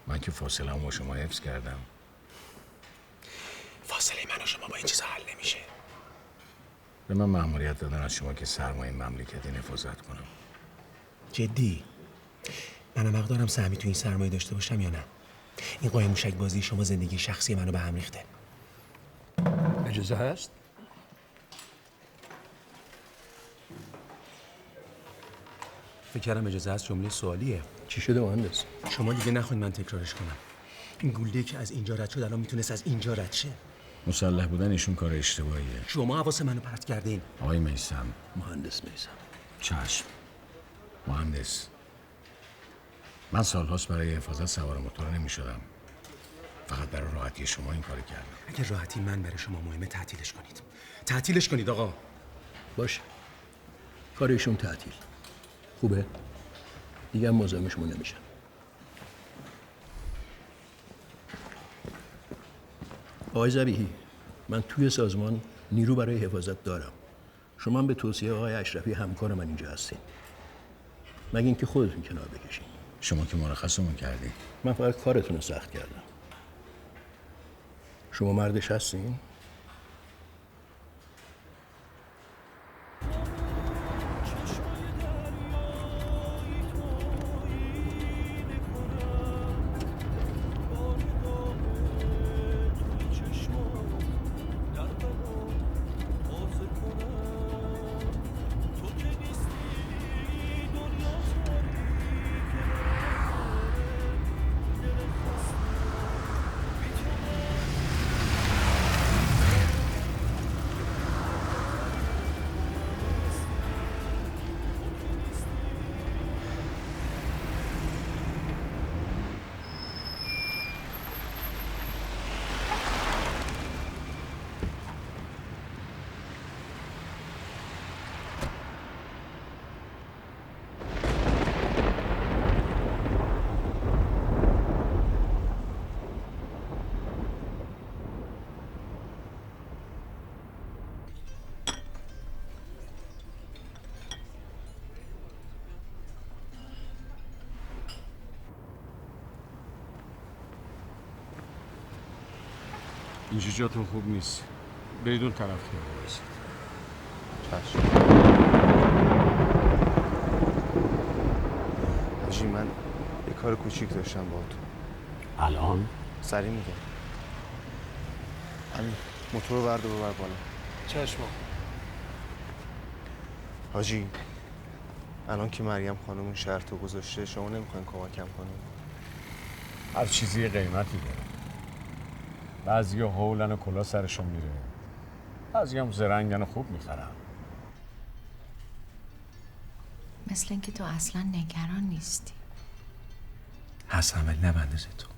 من که فاصله با شما حفظ کردم. فاصله من و شما با این چیزا حل نمیشه. به من مأموریت دادن از شما که سرمایه مملکتی حفاظت کنم. جدی؟ منم حق دارم سهمی تو این سرمایه داشته باشم یا نه؟ این قایم موشک بازی شما زندگی شخصی منو به هم ریخته. اجازه هست؟ فکر کردم اجازه هست جمله سوالیه. چی شده مهندس؟ شما دیگه نخواین من تکرارش کنم. این گلده‌ای که از اینجا رد شد الان میتونست از اینجا رد شه. مسلح بودن ایشون کار اشتباهیه. شما حواس منو پرت کردین. آقای میثم. مهندس میثم. چشم. مهندس. من سالهاست برای حفاظت سوار موتور نمی‌شدم. فقط برای راحتی شما این کارو کردم. اگه راحتی من برای شما مهمه تعطیلش کنید. تعطیلش کنید آقا. باشه. کار ایشون تعطیل. خوبه؟ دیگه هم مزاحمشون نمیشن. آقای ذبیحی، من توی سازمان نیرو برای حفاظت دارم. شما هم به توصیه آقای اشرفی همکار من اینجا هستین. مگه اینکه خودتون کنار بکشین. شما که مرخصمون کردی. من فقط کارتون رو سخت کردم. شما مردش هستین؟ اینجا جاتون خوب نیست. برید اون طرف خیابون برسید. چشم. حاجی من یه کار کوچیک داشتم باهاتون. الان؟ سریع میگم. همین موتور رو برد و ببر بالا. چشم. حاجی الان که مریم خانم شرط رو گذاشته شما نمیخواین کمکم کنین؟ هر چیزی قیمتی داره. بعضی هولن و کلا سرشون میره. بعضی هم زرنگن و خوب میخرن. مثل اینکه تو اصلا نگران نیستی. هستم ولی نه به اندازه تو.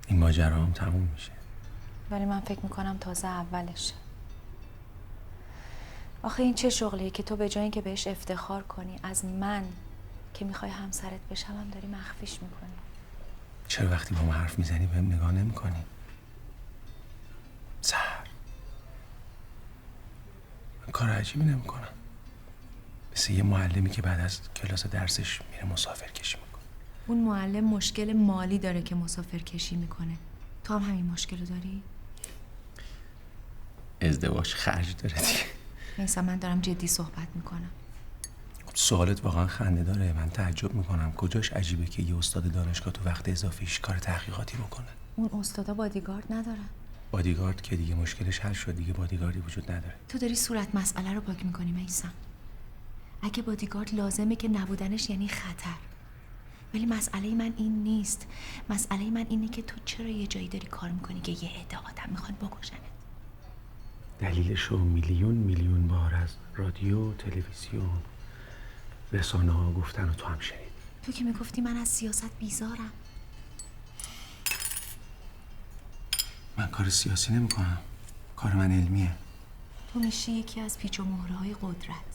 این ماجرا هم تموم میشه. ولی من فکر میکنم تازه اولشه. آخه این چه شغلیه که تو به جای اینکه بهش افتخار کنی از من که میخوای همسرت بشم هم داری مخفیش میکنی. چرا وقتی با ما حرف میزنی بهم نگاه نمیکنی؟ سحر، من کار عجیبی نمیکنم. مثل یه معلمی که بعد از کلاس درسش میره مسافر کشی میکنه. اون معلم مشکل مالی داره که مسافر کشی میکنه. تو هم همین مشکل رو داری؟ ازدواج خرج داره دیگه. میسم من دارم جدی صحبت میکنم. سوالت واقعا خنده داره. من تعجب میکنم کجاش عجیبه که یه استاد دانشگاه تو وقت اضافیش کار تحقیقاتی بکنه. اون استادا بادیگارد ندارن. بادیگارد که دیگه مشکلش حل شد، دیگه بادیگاردی وجود نداره. تو داری صورت مسئله رو پاک میکنی میسم. اگه بادیگارد لازمه که نبودنش یعنی خطر. ولی مسئله من این نیست. مسئله من اینه که تو چرا یه جایی داری کار میکنی که یه عده آدم میخوان بکشنت. دلیلشو میلیون بار از رادیو، تلویزیون، رسانه ها گفتن و تو هم شنید. تو که میگفتی من از سیاست بیزارم. من کار سیاسی نمیکنم. کار من علمیه. تو میشی یکی از پیچ و مهره‌های قدرت.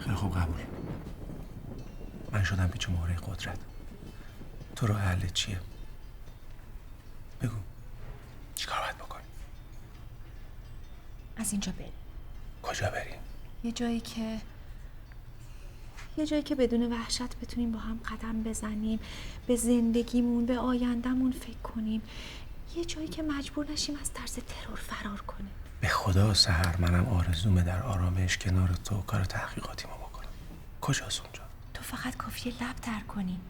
خیلی خوب، قبول. من شدم پیچ و مهره قدرت. تو راه حلت چیه؟ بگو. چیکار باید بکنی؟ از اینجا بریم. کجا بریم؟ یه جایی که بدون وحشت بتونیم با هم قدم بزنیم، به زندگیمون، به آیندهمون فکر کنیم. یه جایی که مجبور نشیم از ترس ترور فرار کنیم. به خدا سحر، منم آرزومه در آرامش کنار تو کار تحقیقاتیمو بکنم. کجاست اونجا؟ تو فقط کافیه لب تر کنی.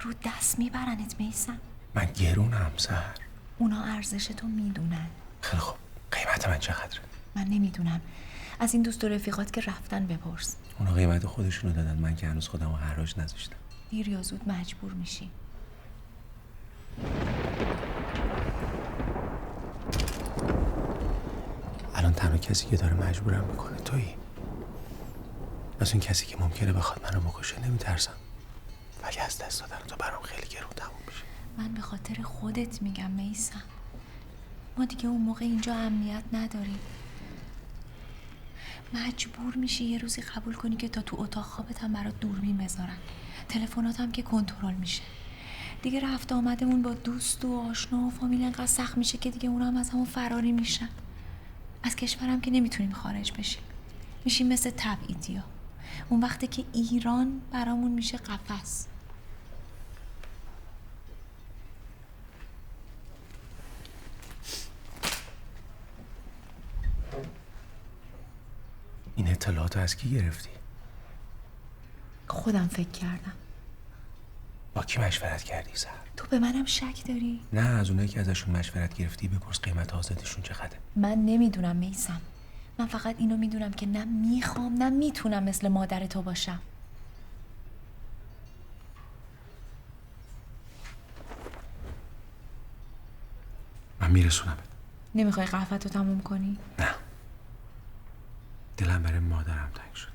رو دست میبرنت میسم. من گرونم سحر. اونا ارزش تو میدونن. خیلی خوب، قیمت من چقدره؟ من نمیدونم. از این دوست و رفیقات که رفتن بپرس. اونا قیمت خودشونو دادن، من که هنوز خودمو حراج نذاشتم. دیر یا زود مجبور میشی. الان تنها کسی که داره مجبورم میکنه تویی. از اون کسی که ممکنه بخواد منو بکشه نمیترسم. ولی از دست دادن تو برام خیلی گرون تموم میشه. من به خاطر خودت میگم میسم. ما دیگه اون موقع اینجا امنیت نداریم. مجبور میشی یه روزی قبول کنی که تا تو اتاق خوابت هم برات دوربین بذارن. تلفنات هم که کنترل میشه. دیگه رفت آمدمون با دوست و آشنا و فامیل انقدر سخت میشه که دیگه اونا هم از همون فراری میشن. از کشورم که نمیتونیم خارج بشیم. میشیم مثل تبعیدیا. اون وقتی که ایران برامون میشه قفس. این اطلاعاتو از کی گرفتی؟ خودم فکر کردم. با کی مشورت کردی سر؟ تو به منم شک داری؟ نه، از اونایی که ازشون مشورت گرفتی بپرس قیمت آزادیشون چقدره. من نمیدونم میسم. من فقط اینو میدونم که نه میخوام نه میتونم مثل مادر تو باشم. من میرسونمت. نمیخوای قهوه‌تو تموم کنی؟ نه، دلم برای مادرم تنگ شد.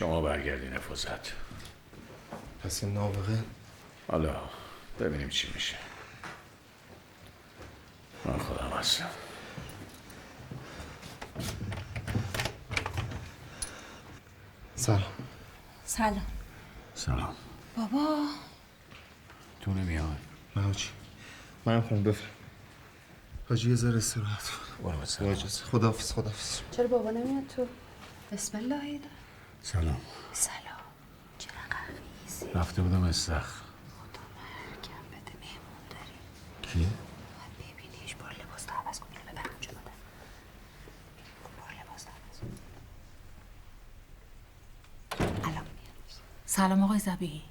شما برگردین نفوذت. پس این نابغه حالا ببینیم چی میشه. من خودم هستم. سلام. سلام. سلام. بابا تو نمیای؟ نه حاجی، من خونم بفرم. حاجی یه ذره استراحت کن. برو بسلام. خداحافظ. خداحافظ. چرا بابا نمیاد تو؟ بسم الله ایده. سلام. سلام. چرا قهوه‌ایزی؟ رفته بودم استخر. خدا مرگم بده، مهمون داریم. کی؟ باید ببینیش. برو لباس تو عوض کن. اینو ببرم جلو مادر. برو لباس تو عوض کن. الان میاد. سلام آقای ذبیحی.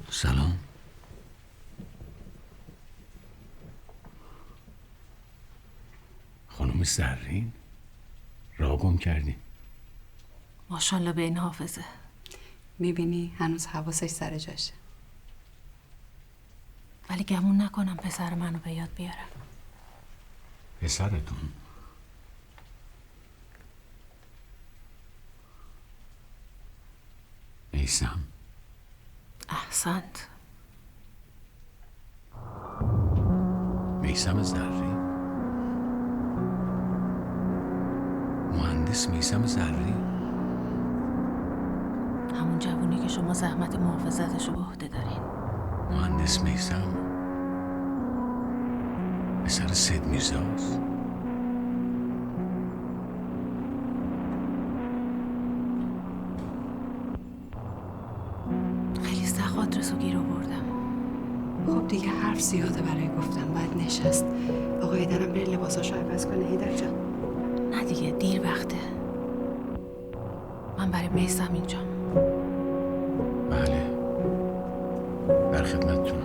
سلام. خانم زرین راه گم کردی. ماشاءالله به این حافظه. میبینی هنوز حواسش سر جاشه. ولی گمون نکنم پسر منو به یاد بیارم. پسرتون؟ میثم. احسنت. میثم زرین؟ مهندس میثم زرین؟ همون جوونی که شما زحمت محافظتشو به عهده دارین. مهندس میثم پسر سید میرزاست؟ خیلی سخت آدرسو گیر آوردم. خب دیگه حرف زیاده برای گفتم. باید نشست. آقا ایدرم بره لباساشو عوض کنه. ایدر جان نه دیگه دیر وقته. من برای میثم اینجام. بله در خدمتتونم.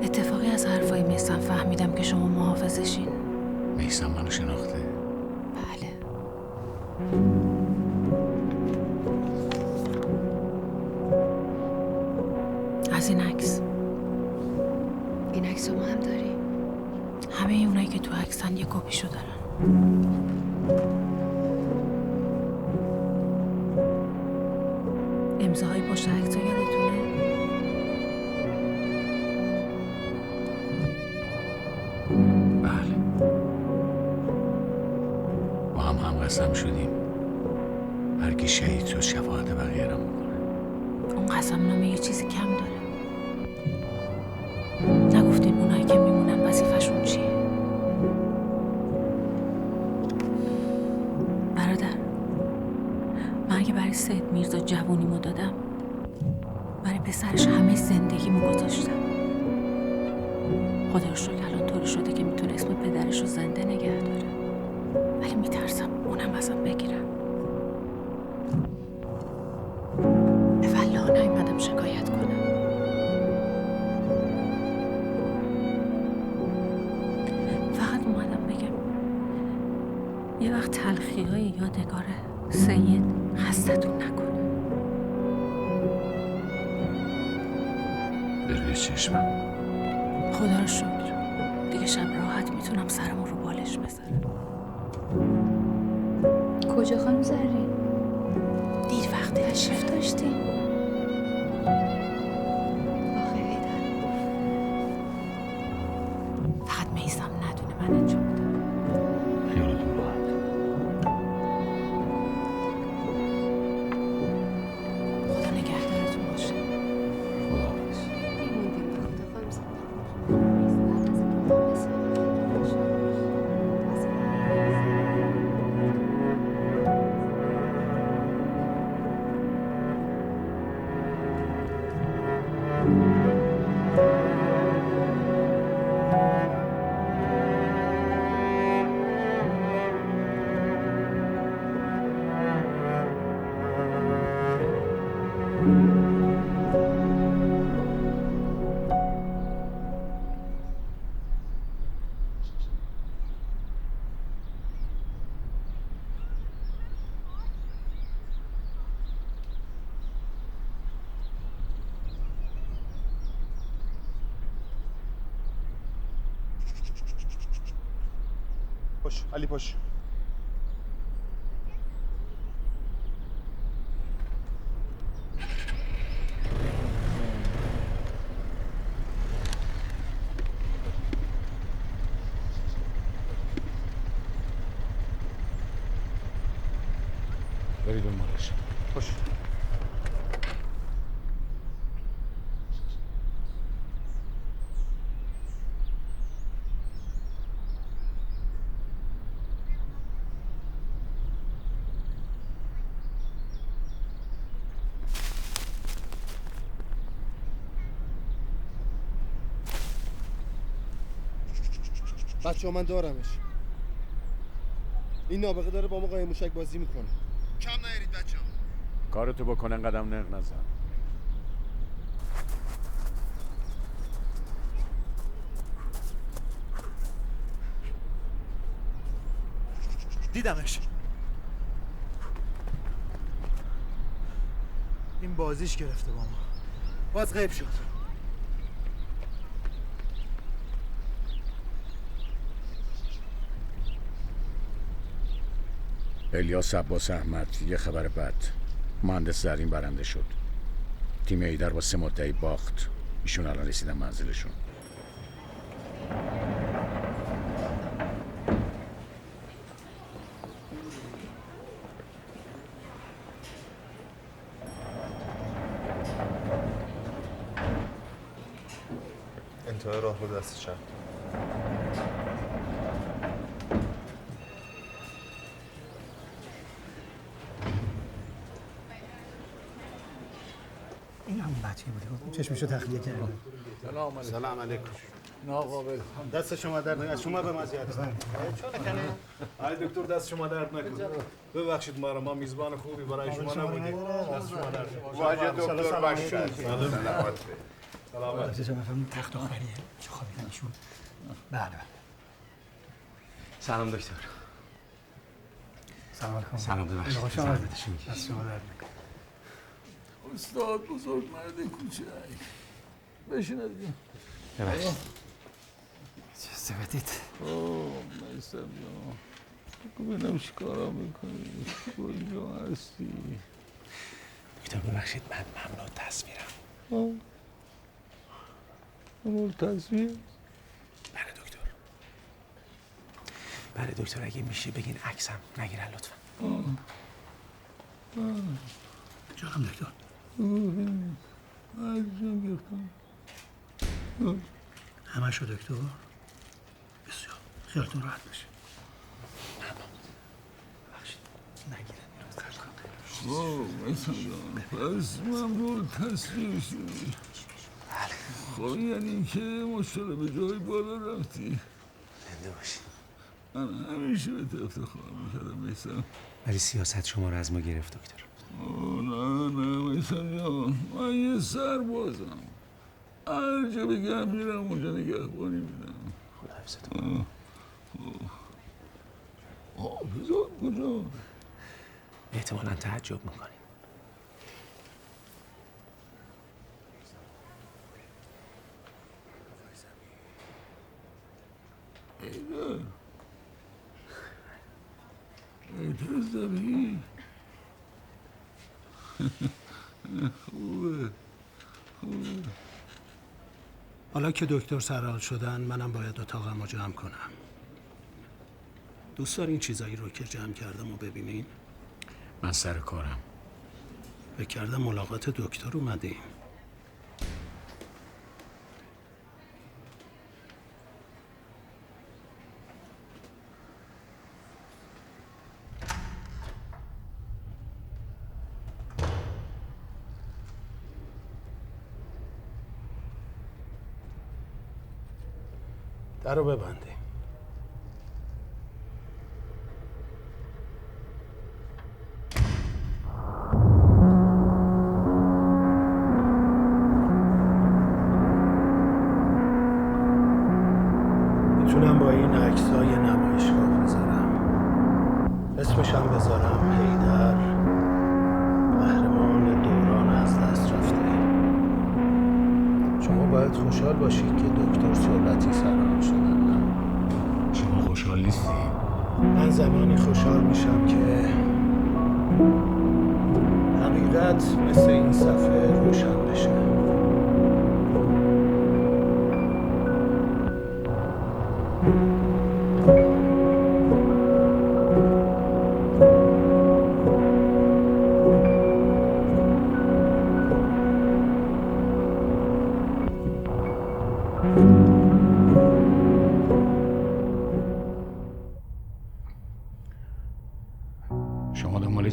اتفاقی از حرفای میثم فهمیدم که شما محافظشین. میثم منو شناخته؟ بله. از این عکس. این عکس ما هم داری؟ همه اونایی که تو عکسن یه کپیشو دارن. امضاهای پشت عکس یادتونه؟ بله با هم قسم شدیم هر کی شهید شد شفاعت بقیه رو میکنه. اون قسم نامه یه چیزی کم داره. نگفتین اونایی که میمونن وظیفه‌شون چیه؟ برادر من اگه برای سید میرزا جوونیمو دادم، برای پسرش همه زندگیمو گذاشتم. خدا رو شکر الان طوری شده که میتونه اسم پدرش رو زنده نگه داره. ولی میترسم اونم ازم بگیرم. والله نیومدم شکایت کنم. فقط اومدم بگم یه وقت تلخی‌های یادگار سید خستتون نکنه. به روی چشمم. خدا رو شکر دیگه شب راحت میتونم سرمو رو بالش بذارم. کجا خانم زرین؟ دیر وقت تشریف داشتیم. فقط میثم ندونه من اینجا بودم. خیالتون راحت. خدا نگهدارتون باشه. خداحافظ. پاش علی پاش. برید دنبالش. خوش. بچه من دارمش. این نابغه داره با ما قایم موشک بازی میکنه. کم نیارید بچه ها. کارتو بکنن قدم نق نزن. دیدمش. این بازیش گرفته با ما. باز غیب شد. الیاس عباس احمد، یه خبر بد. مهندس زرین برنده شد. تیم ایدر با 3 مدعی باخت. ایشون الان رسیدن منزلشون. انتهای راه رو دست چپ. این همون بچه بوده چشمشو تخلیه کرده. سلام علیکم. ناقابل. دست شما درد نکنه. از شما به مزیت. چون کنه؟ آقای دکتر دست شما درد نکنه. ببخشید ما میزبان خوبی برای شما نبودیم. دست شما درد نکنه. واجه دکتر باشد. سلامت. سلامت. شما فهمید تخت آخریه. چه خوابیدن ایشون. بله. سلام دکتر. سلام علیکم. سلام ببخشید. خوش آمدید. دست شما درد نکنه. استاد بزرگ مرد کوچک. بشین از این. ببخشید. چه سبتید؟ میسم جان. ببینم چی کارا میکنی. کجا هستی؟ دکتر ببخشید من ممنوع تصویرم. ممنوع تصویر؟ بله دکتر. بله دکتر اگه میشه بگین عکسم نگیرن لطفا. جانم دکتر. عکسم گفتم. همه شو دکتر. بسیار. خیالتون راحت بشه. ببخشید. نگیرن. میسم جان. پس ممنوع تصویر شدی. خب یعنی که ماشاءالله به جای بالا رفتی. زنده باشی. من همیشه به افتخار میکردم میسم. ولی سیاست شما رو از ما گرفت دکتر. نه میسم جان. من یه سربازم. هر جا بگم میرم اونجا نگهبانی میدم. خدا حفظتون. حافظات کجا؟ احتمالاً تعجب میکنیم. ایدر زبی خوبه. حالا که دکتر سرحال شدن منم باید اتاقم رو جمع کنم. دوست دارین چیزایی رو که جمع کردم رو ببینین؟ من سر کارم. فکر کردم ملاقات دکتر اومدیم. در رو ببندیم. میتونم با این عکس‌ها یه نمایشگاه بذارم. اسمش هم بذارم حیدر، قهرمان دوران از دست رفته. شما باید خوشحال باشید که دکتر سلطی سرحال شدن. شما خوشحال نیستی؟ من زمانی خوشحال میشم که حقیقت مثل این صفحه روشن بشه.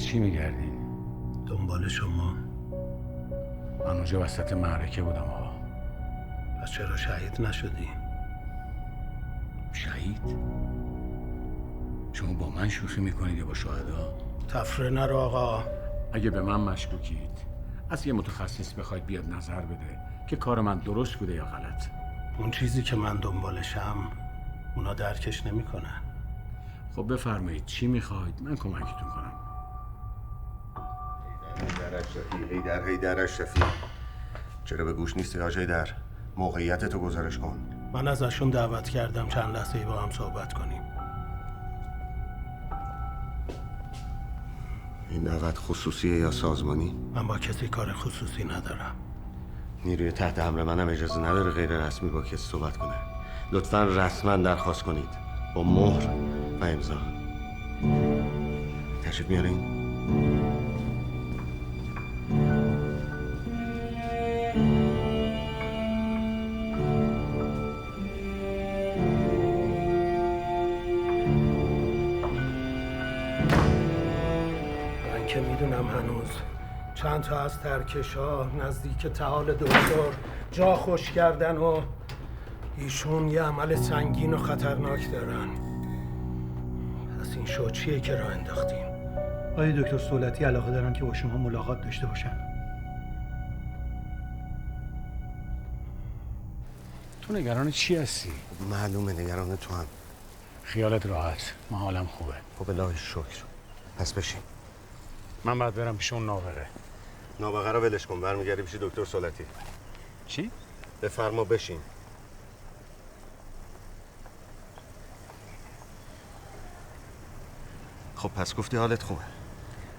چی میگردین؟ دنبال شما. من اونجا وسط معرکه بودم آقا. پس چرا شهید نشدی؟ شهید؟ شما با من شوخی میکنید یا با شاهدا؟ تفره نرو آقا. اگه به من مشکوکید از یه متخصص بخواید بیاد نظر بده که کار من درست بوده یا غلط. اون چیزی که من دنبالشم اونا درکش نمیکنن. خب بفرمایید چی میخواید من کمکتون کنم. هیدر اشرفی چرا به گوش نیستی حاج هیدر؟ موقعیتتو گزارش کن. من ازشون دعوت کردم چند لحظه‌ای با هم صحبت کنیم. این دعوت خصوصیه یا سازمانی؟ من با کسی کار خصوصی ندارم. نیروی تحت امر منم اجازه نداره غیر رسمی با کسی صحبت کنه. لطفاً رسما درخواست کنید با مهر و امضا. تشریف میارین؟ من که میدونم هنوز چند تا از ترکش‌ها نزدیک تعال دکتر جا خوش کردن و ایشون یه عمل سنگین و خطرناک دارن. پس این شو چیه که راه انداختیم؟ آقای دکتر صولتی علاقه دارن که با شما ملاقات داشته باشن. تو نگران چی هستی؟ معلومه نگران تو هم. خیالت راحت، من حالم خوبه. خب الهی شکر. پس بشین. من باید برم پیش اون نابغه. نابغه رو ولش کن، برمیگردی پیش دکتر صولتی. چی؟ بفرما بشین. خب پس گفتی حالت خوبه.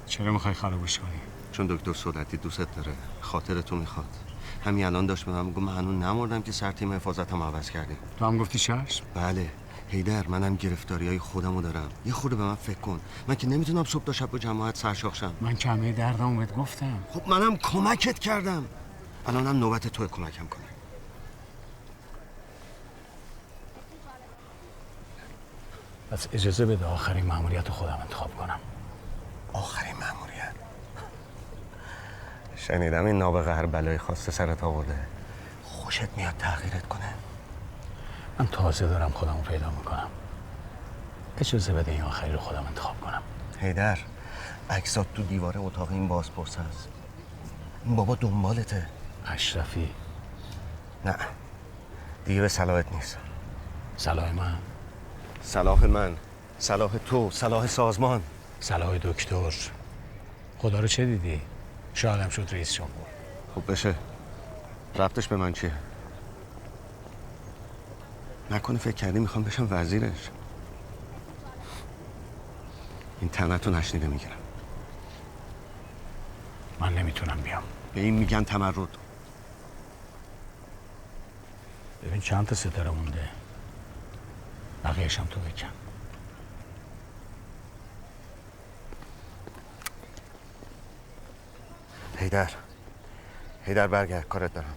چرا میخوای خرابش کنی؟ چون دکتر صولتی دوست داره، خاطر تو میخواد. همین الان داشت به من میگم من هنوز نمردم که سر تیم حفاظتم عوض کردیم. تو هم گفتی چشم؟ بله. هیدر منم گرفتاریای خودمو دارم. یه خورده به من فکر کن. من که نمیتونم صبح تا شب با جماعت سرشاخ شم. من کمه دردمو بهت گفتم. خب منم کمکت کردم. الانم نوبت توی کمکم کنی. پس اجازه بده آخرین مأموریت رو خودم انتخاب کنم. آخرین مأموریت؟ شنیدم این نابغه هر بلایی خواسته سرت آورده. خوشت میاد تغییرت کنه؟ من تازه دارم خودمو پیدا میکنم. اجازه بده این آخری رو خودم انتخاب کنم. هیدر، عکسات تو دیوار اتاق این بازپرس هست. این بابا دنبالته. اشرفی. نه دیگه به صلاحت نیست. صلاح من؟ صلاح من، صلاح تو، صلاح سازمان، صلاح دکتر. خدا رو چه دیدی؟ شایدم شد رئیس جمهور. خب بشه. ربطش به من چیه؟ نکنه فکر کردی میخوام بشم وزیرش. این تنتو نشنیده میگیرم. من نمیتونم بیام. به این میگن تمرد. ببین چند تا ستاره مونده. بقیه‌شم تو بکن. هیدر برگرد، کارت دارم.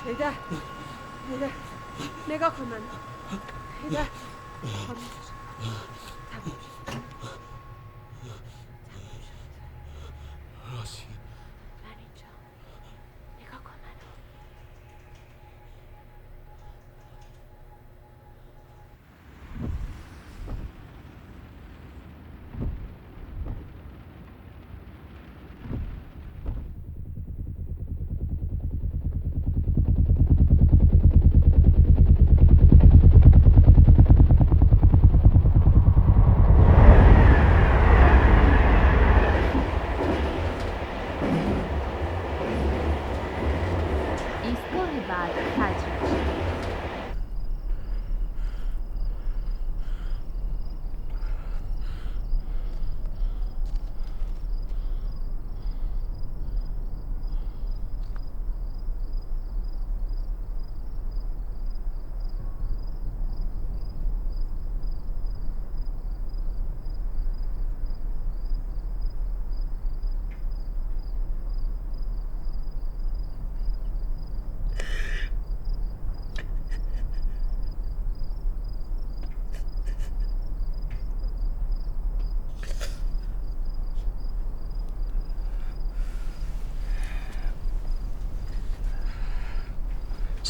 هیدر نگاه کن من. هیدر راستی من اینجا. نگاه کن من.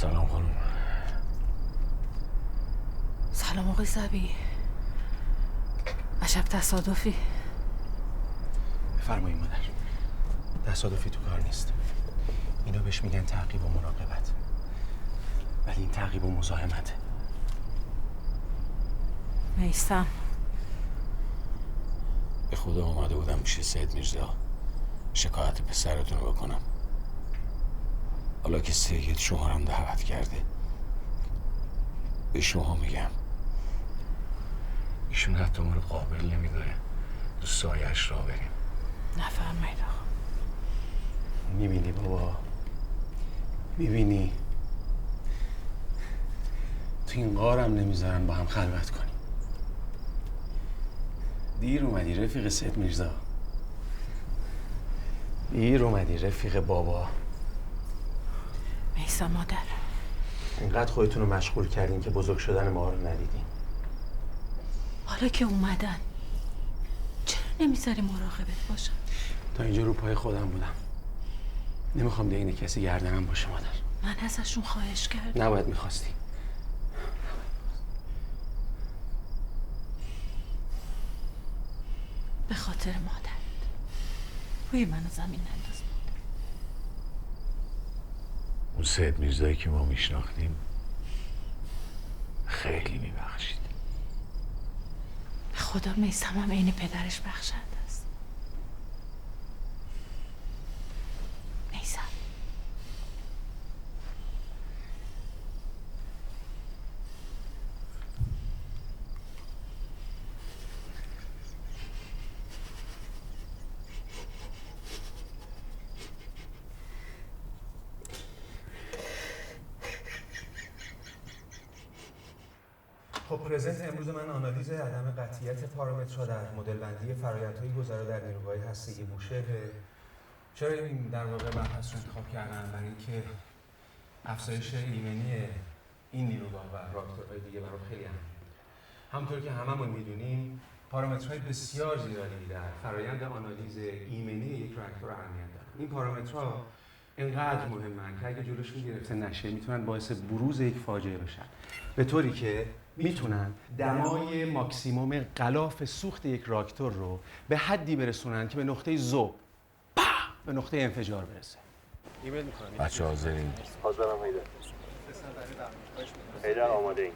سلام خانم. سلام آقای زبی. عجب تصادفی. بفرمایید مادر. تصادفی تو کار نیست. اینا بهش میگن تعقیب و مراقبت. ولی این تعقیب و مزاحمته. میثم، به خدا اومده بودم پیش سید میرزا شکایت پسرتون رو بکنم. حالا که سید شوهرم دعوت کرده به شما میگم ایشون حتی ما رو قابل نمیداره تو سایه‌اش را بریم. نفرمایید آقا. میبینی بابا، میبینی تو این غارم نمیذارن با هم خلوت کنیم. دیر اومدی رفیق سید میرزا، دیر اومدی رفیق بابا. میثم مادر، اینقدر خودتون رو مشغول کردین که بزرگ شدن ما رو ندیدین. حالا که اومدن چرا نمیذاری مراقبت باشم؟ تا اینجا رو پای خودم بودم، نمیخوام دین کسی گردنم باشه مادر. من ازشون خواهش کردم. نباید میخواستی. به خاطر مادرت روی منو زمین ننداز مادر. اون سید میرزایی که ما میشناختیم خیلی میبخشید. به خدا میثم هم عین پدرش بخشنده است. میثم، خب پرزنت امروز من آنالیز عدم قطعیت پارامترها در مدل بندی فرآیندهای گذرا در نیروهای هسته‌ای بوشهر. چرا این در واقع مبحث رو انتخاب کردم؟ برای اینکه افزایش ایمنی این نیروگاه و راکتورهای دیگه برام خیلی اهمیت داره. همونطور که هممون میدونیم پارامترهای بسیار زیادی در فرآیند آنالیز ایمنی یک راکتور اهمیت دارن. این پارامترها اینقدر مهمن که اگه جلوشون گرفته نشه میتونن باعث بروز یک فاجعه بشن، به طوری که میتونن دمای ماکسیموم غلاف سوخت یک راکتور رو به حدی برسونن که به نقطه ذوب به نقطه انفجار برسه. ایمیل میکنم. بچه حاضرین؟ حاضرم هیدر. هیدر آماده این.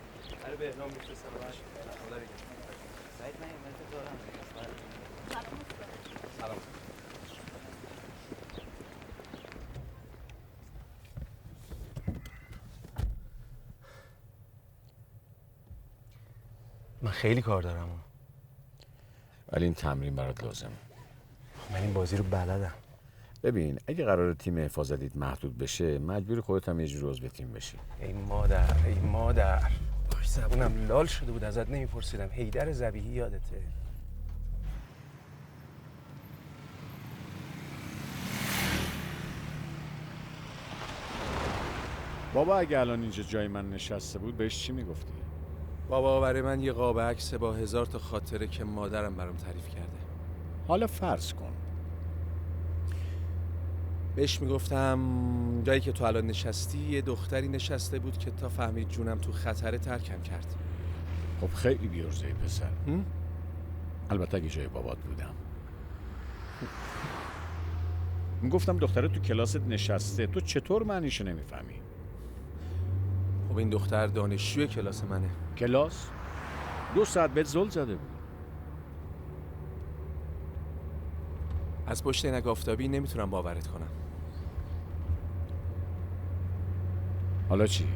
من خیلی کار دارم، ولی این تمرین برات لازمه. من این بازی رو بلدم. ببین اگه قرار تیم حفاظتیت محدود بشه مجبوری خودت هم یه جور عضو تیم بشی. ای مادر، ای مادر، باش زبونم لال شده بود ازت نمیپرسیدم. هیدر ذبیحی یادته؟ بابا اگه الان اینجا جای من نشسته بود بهش چی میگفتی؟ بابا برای من یه قاب عکس با 1000 تا خاطره که مادرم برام تعریف کرده. حالا فرض کن بهش میگفتم جایی که تو الان نشستی یه دختری نشسته بود که تا فهمید جونم تو خطره ترکم کرد. خب خیلی بیارزه پسر. البته اگه جای بابات بودم میگفتم دختره تو کلاست نشسته، تو چطور معنیشو نمیفهمی؟ خب این دختر دانشجوی کلاس منه. کلاس؟ 2 ساعت بهت زل زده بود. از پشت عینک آفتابی نمیتونم باورت کنم. حالا چی؟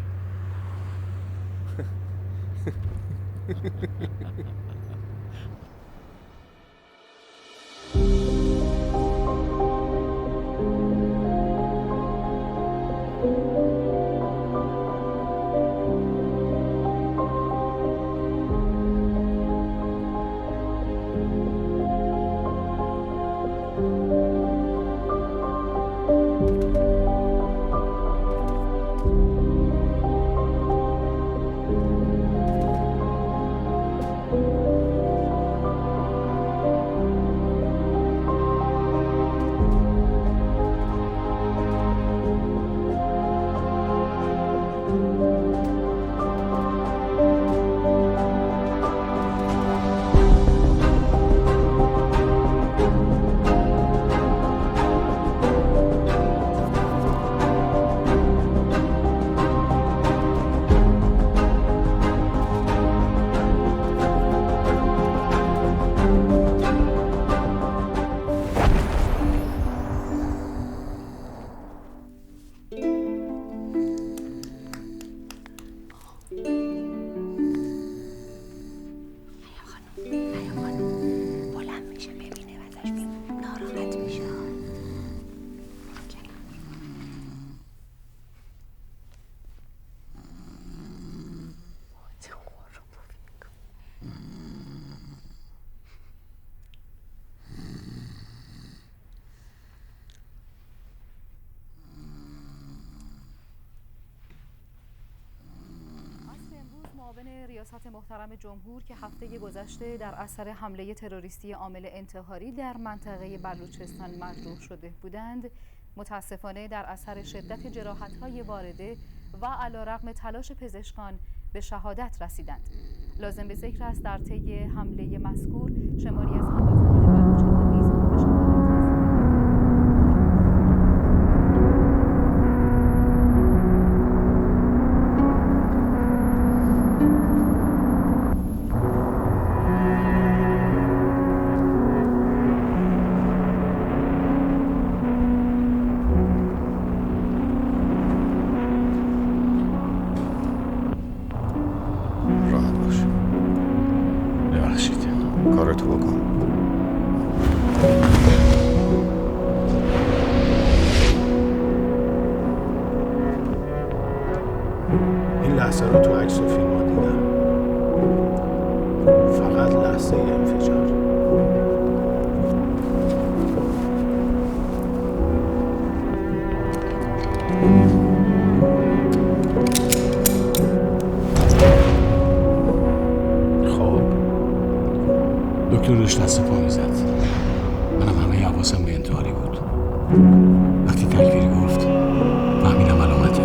ریاست محترم جمهور که هفته گذشته در اثر حمله تروریستی عامل انتحاری در منطقه بلوچستان مجروح شده بودند، متاسفانه در اثر شدت جراحت‌های وارده و علیرغم تلاش پزشکان به شهادت رسیدند. لازم به ذکر است در طی حمله مذکور شماری از هموطنان بلوچستان نیز به شهادت کارتو بکن. این لحظه رو تو عکس و فیلم ها دیدم، فقط لحظه انفجار. دکتر روش دست پا میزد. منم همه حواسم به انتحاری بود. وقتی تکبیری گفت فهمیدم علامته.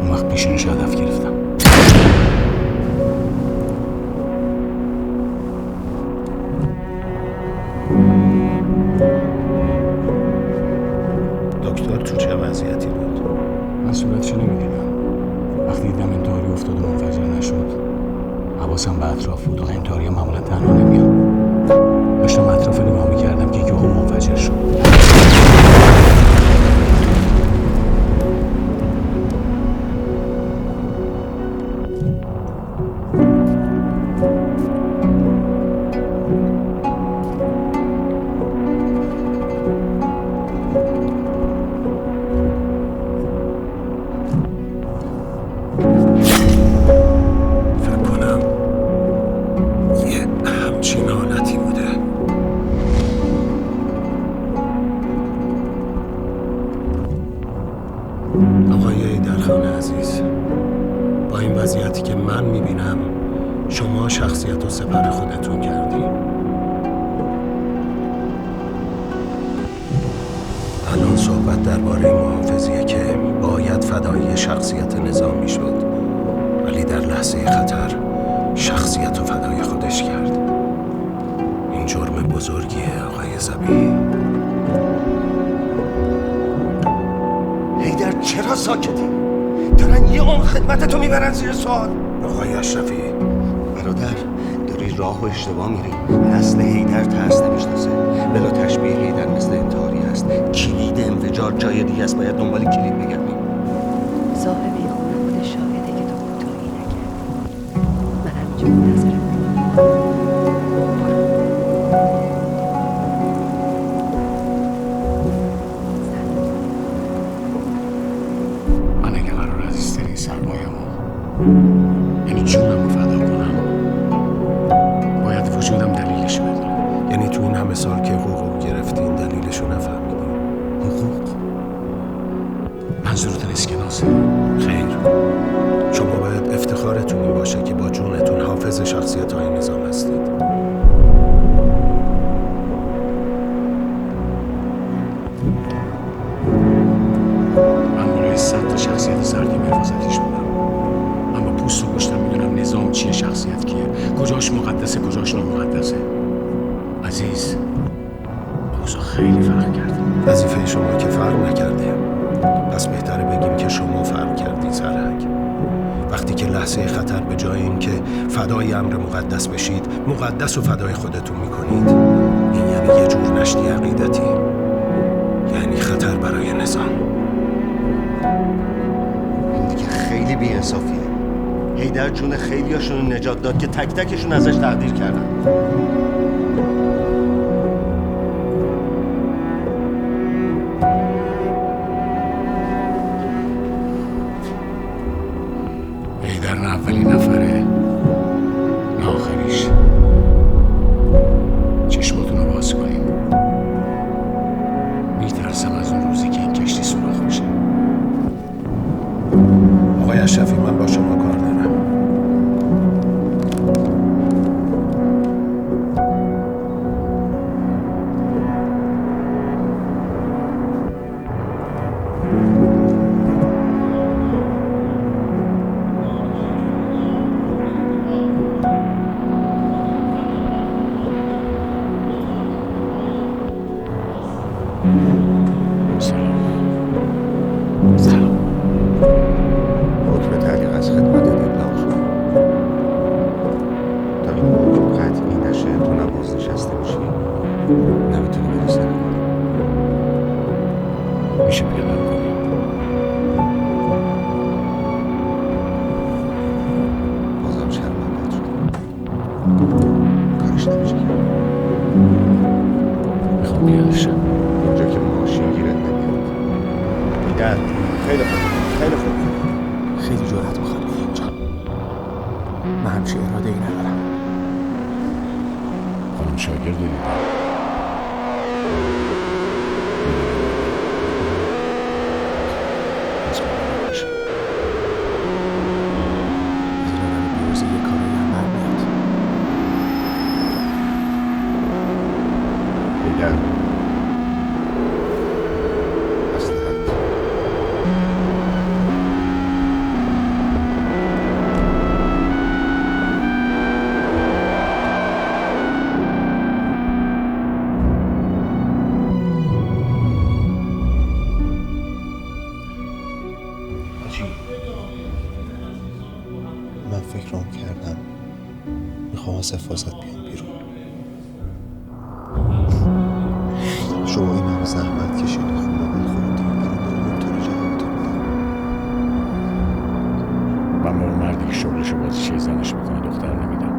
اون وقت پیشونش هدف گرفتم. دکتر تو چه وضعیتی بود؟ من صورتشو نمیدیدم. وقتی دیدم انتحاری افتاد و منفجر نشد، حواسم به اطراف بود و انتحاری معمولا تنها نمیان. داشتم اطراف نگاه میکردم که یهو منفجر شد. آقای ایدرخان عزیز، با این وضعیتی که من میبینم شما شخصیت و سپر خودتون کردی. الان صحبت درباره محافظیه که باید فدایی شخصیت نظامی شد، ولی در لحظه خطر شخصیت و فدای خودش کرد. این جرم بزرگیه آقای ذبیحی. هیدر چرا ساکتی؟ دارن یه عمر خدمتتو میبرن زیر سوال. آقای اشرفی برادر، داری راه و اشتباه میری. نسل هیدر ترس نمیشناسه. بلا تشبیه هیدر مثل انتحاری است. کلید انفجار جای دیگه است. باید دنبال کلید بگردیم. صاحب این خونه خود شاهده که تو کوتاهی نکردی. من همینجا منتظرم. من اگه قرار از استری سرمایه‌مو یعنی جونمو فدا کنم، باید وجودم دلیلشو بدونم. یعنی تو این همه سال که حقوق گرفتین دلیلشو نفهمیدین؟ حقوق؟ منظورتون اسکناسه؟ خیر، شما باید افتخارتون این باشه که با جونتون حافظ شخصیت‌های نظام هستید. من برای 100 تا شخصیت سردی حفاظتیش بودم. من با پوست و گوشتم میدونم نظام چیه، شخصیت کیه، کجاش مقدسه، کجاش نامقدسه. عزیز، اوضاع خیلی فرق کرده. وظیفه شما که فرق نکرده، پس بهتره بگیم که شما فرق کردین سرهنگ. وقتی که لحظه خطر به جای این که فدای امر مقدس بشید، مقدس و فدای خودتون میکنید، این یعنی یه جور نشتی عقیدتی، یعنی خطر برای نظام. این دیگه خیلی بی‌انصافیه. هیدر جون خیلیاشون رو نجات داد که تک تکشون ازش تقدیر کردن. هیدر نه اولین نفره نه آخریش. چشماتون رو باز کنین. میترسم از اون روزی که این کشتی سوراخ میشه. آقای اشرفی، من با شما کار دارم. نمیتونی بری سر میشه پیاده کنی؟ بازم شرمندت شدم. کارش نمیشه کرد. میخوام پیاده شم اونجا که ماشین گیرت نمیاد. بیدر خیلی خوب خیلی خوب. خیلی جرأت میخواد بیای اینجا. من همچه اراده ای ندارم. خانم شاگرد دیدم من فکرام کردم میخوام از حفاظت بیام بیرون. شما این همه زحمت کشیدی خونه دل خوردی الان دارم اینطوری جوابتو میدم. من با اون مردی که شغلشو بازیچه زنش میکنه دختر نمیدم.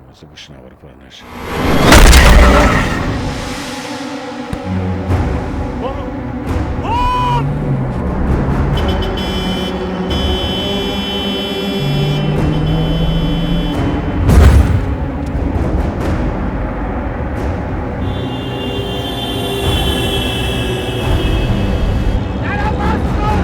واسه گوش نوار پر نشه. درو باز کن!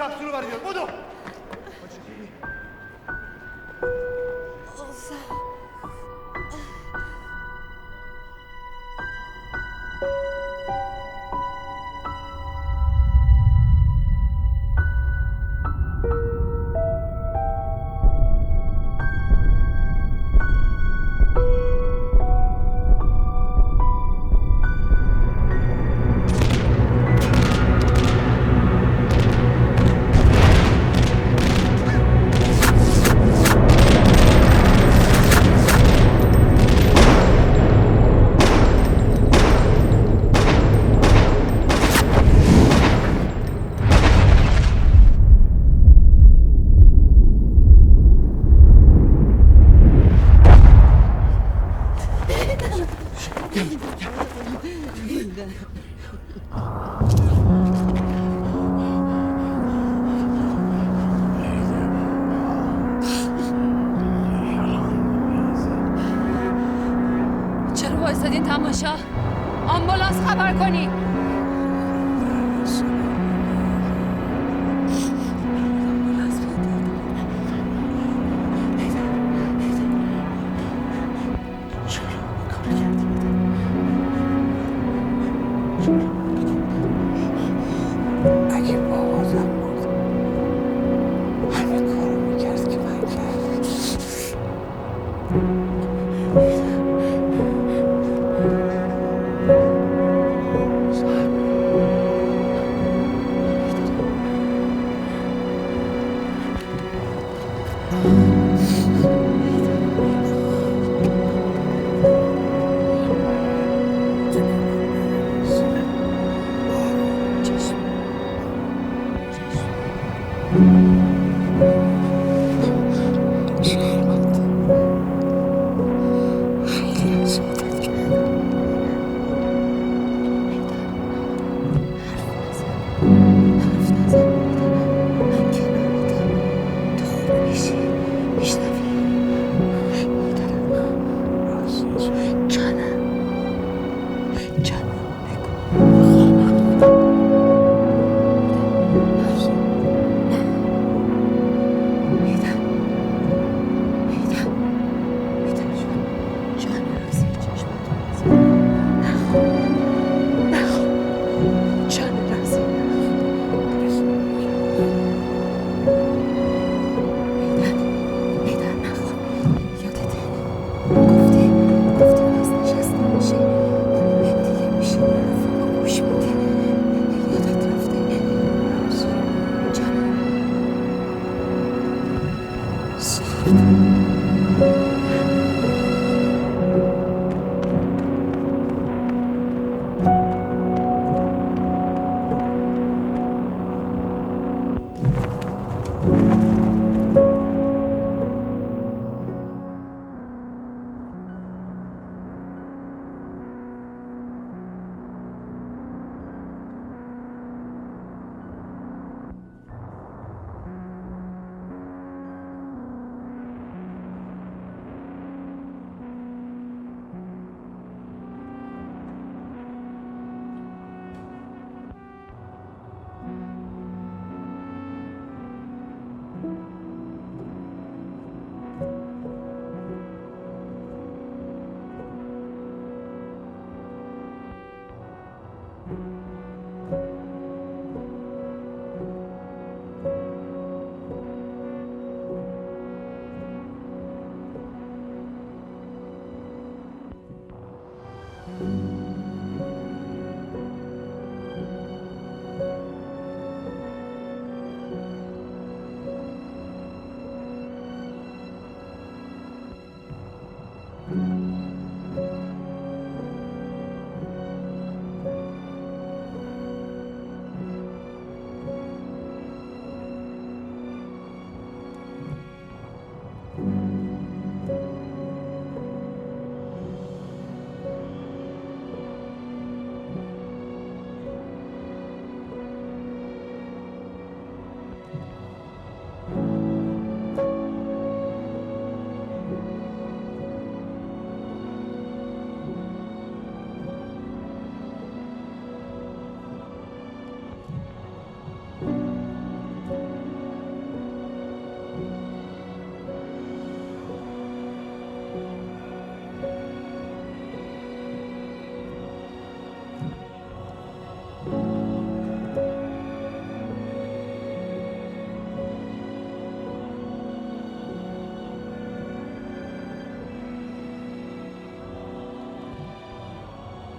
کپسول رو بردار بدو. وایسادین تماشا؟ آمبولانس خبر کنی. اگه بابازم مرد همین کارو میکرد که من کردم.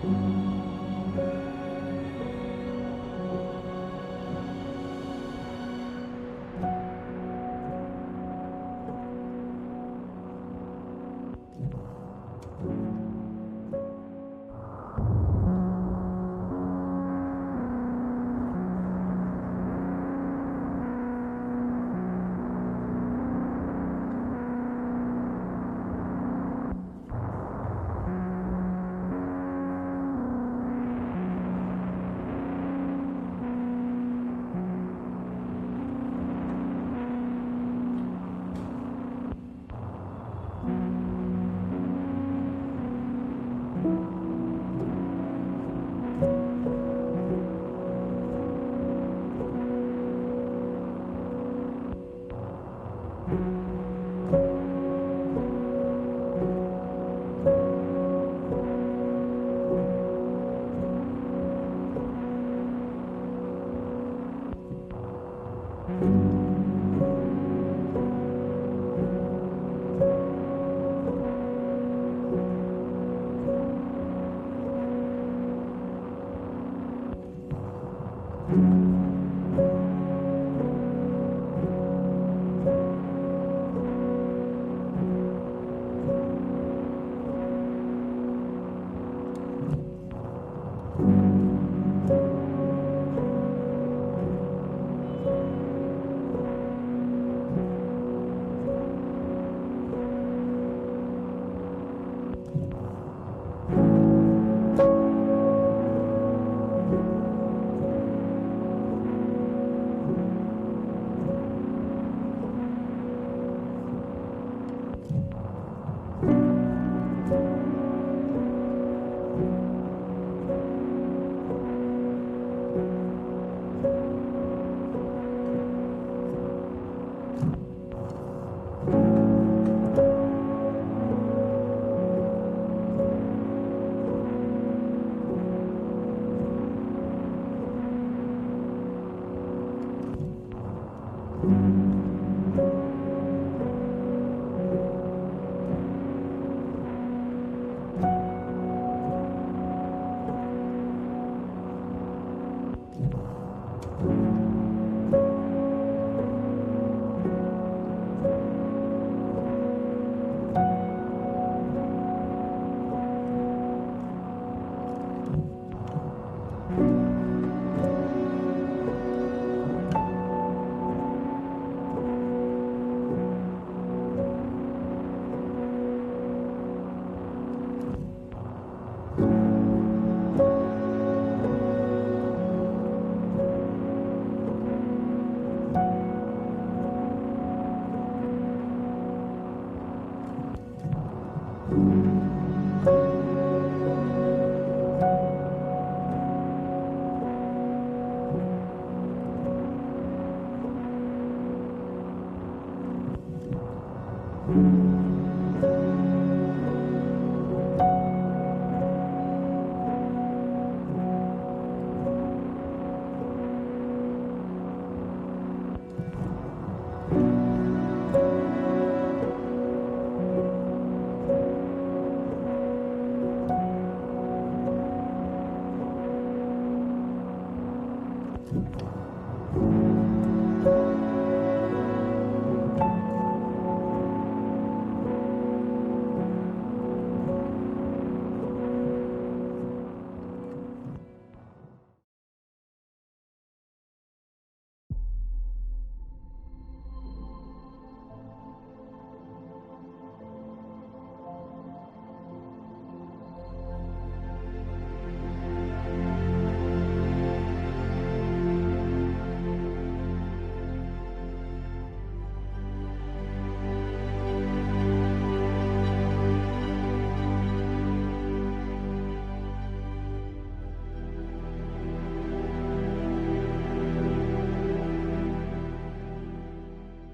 you.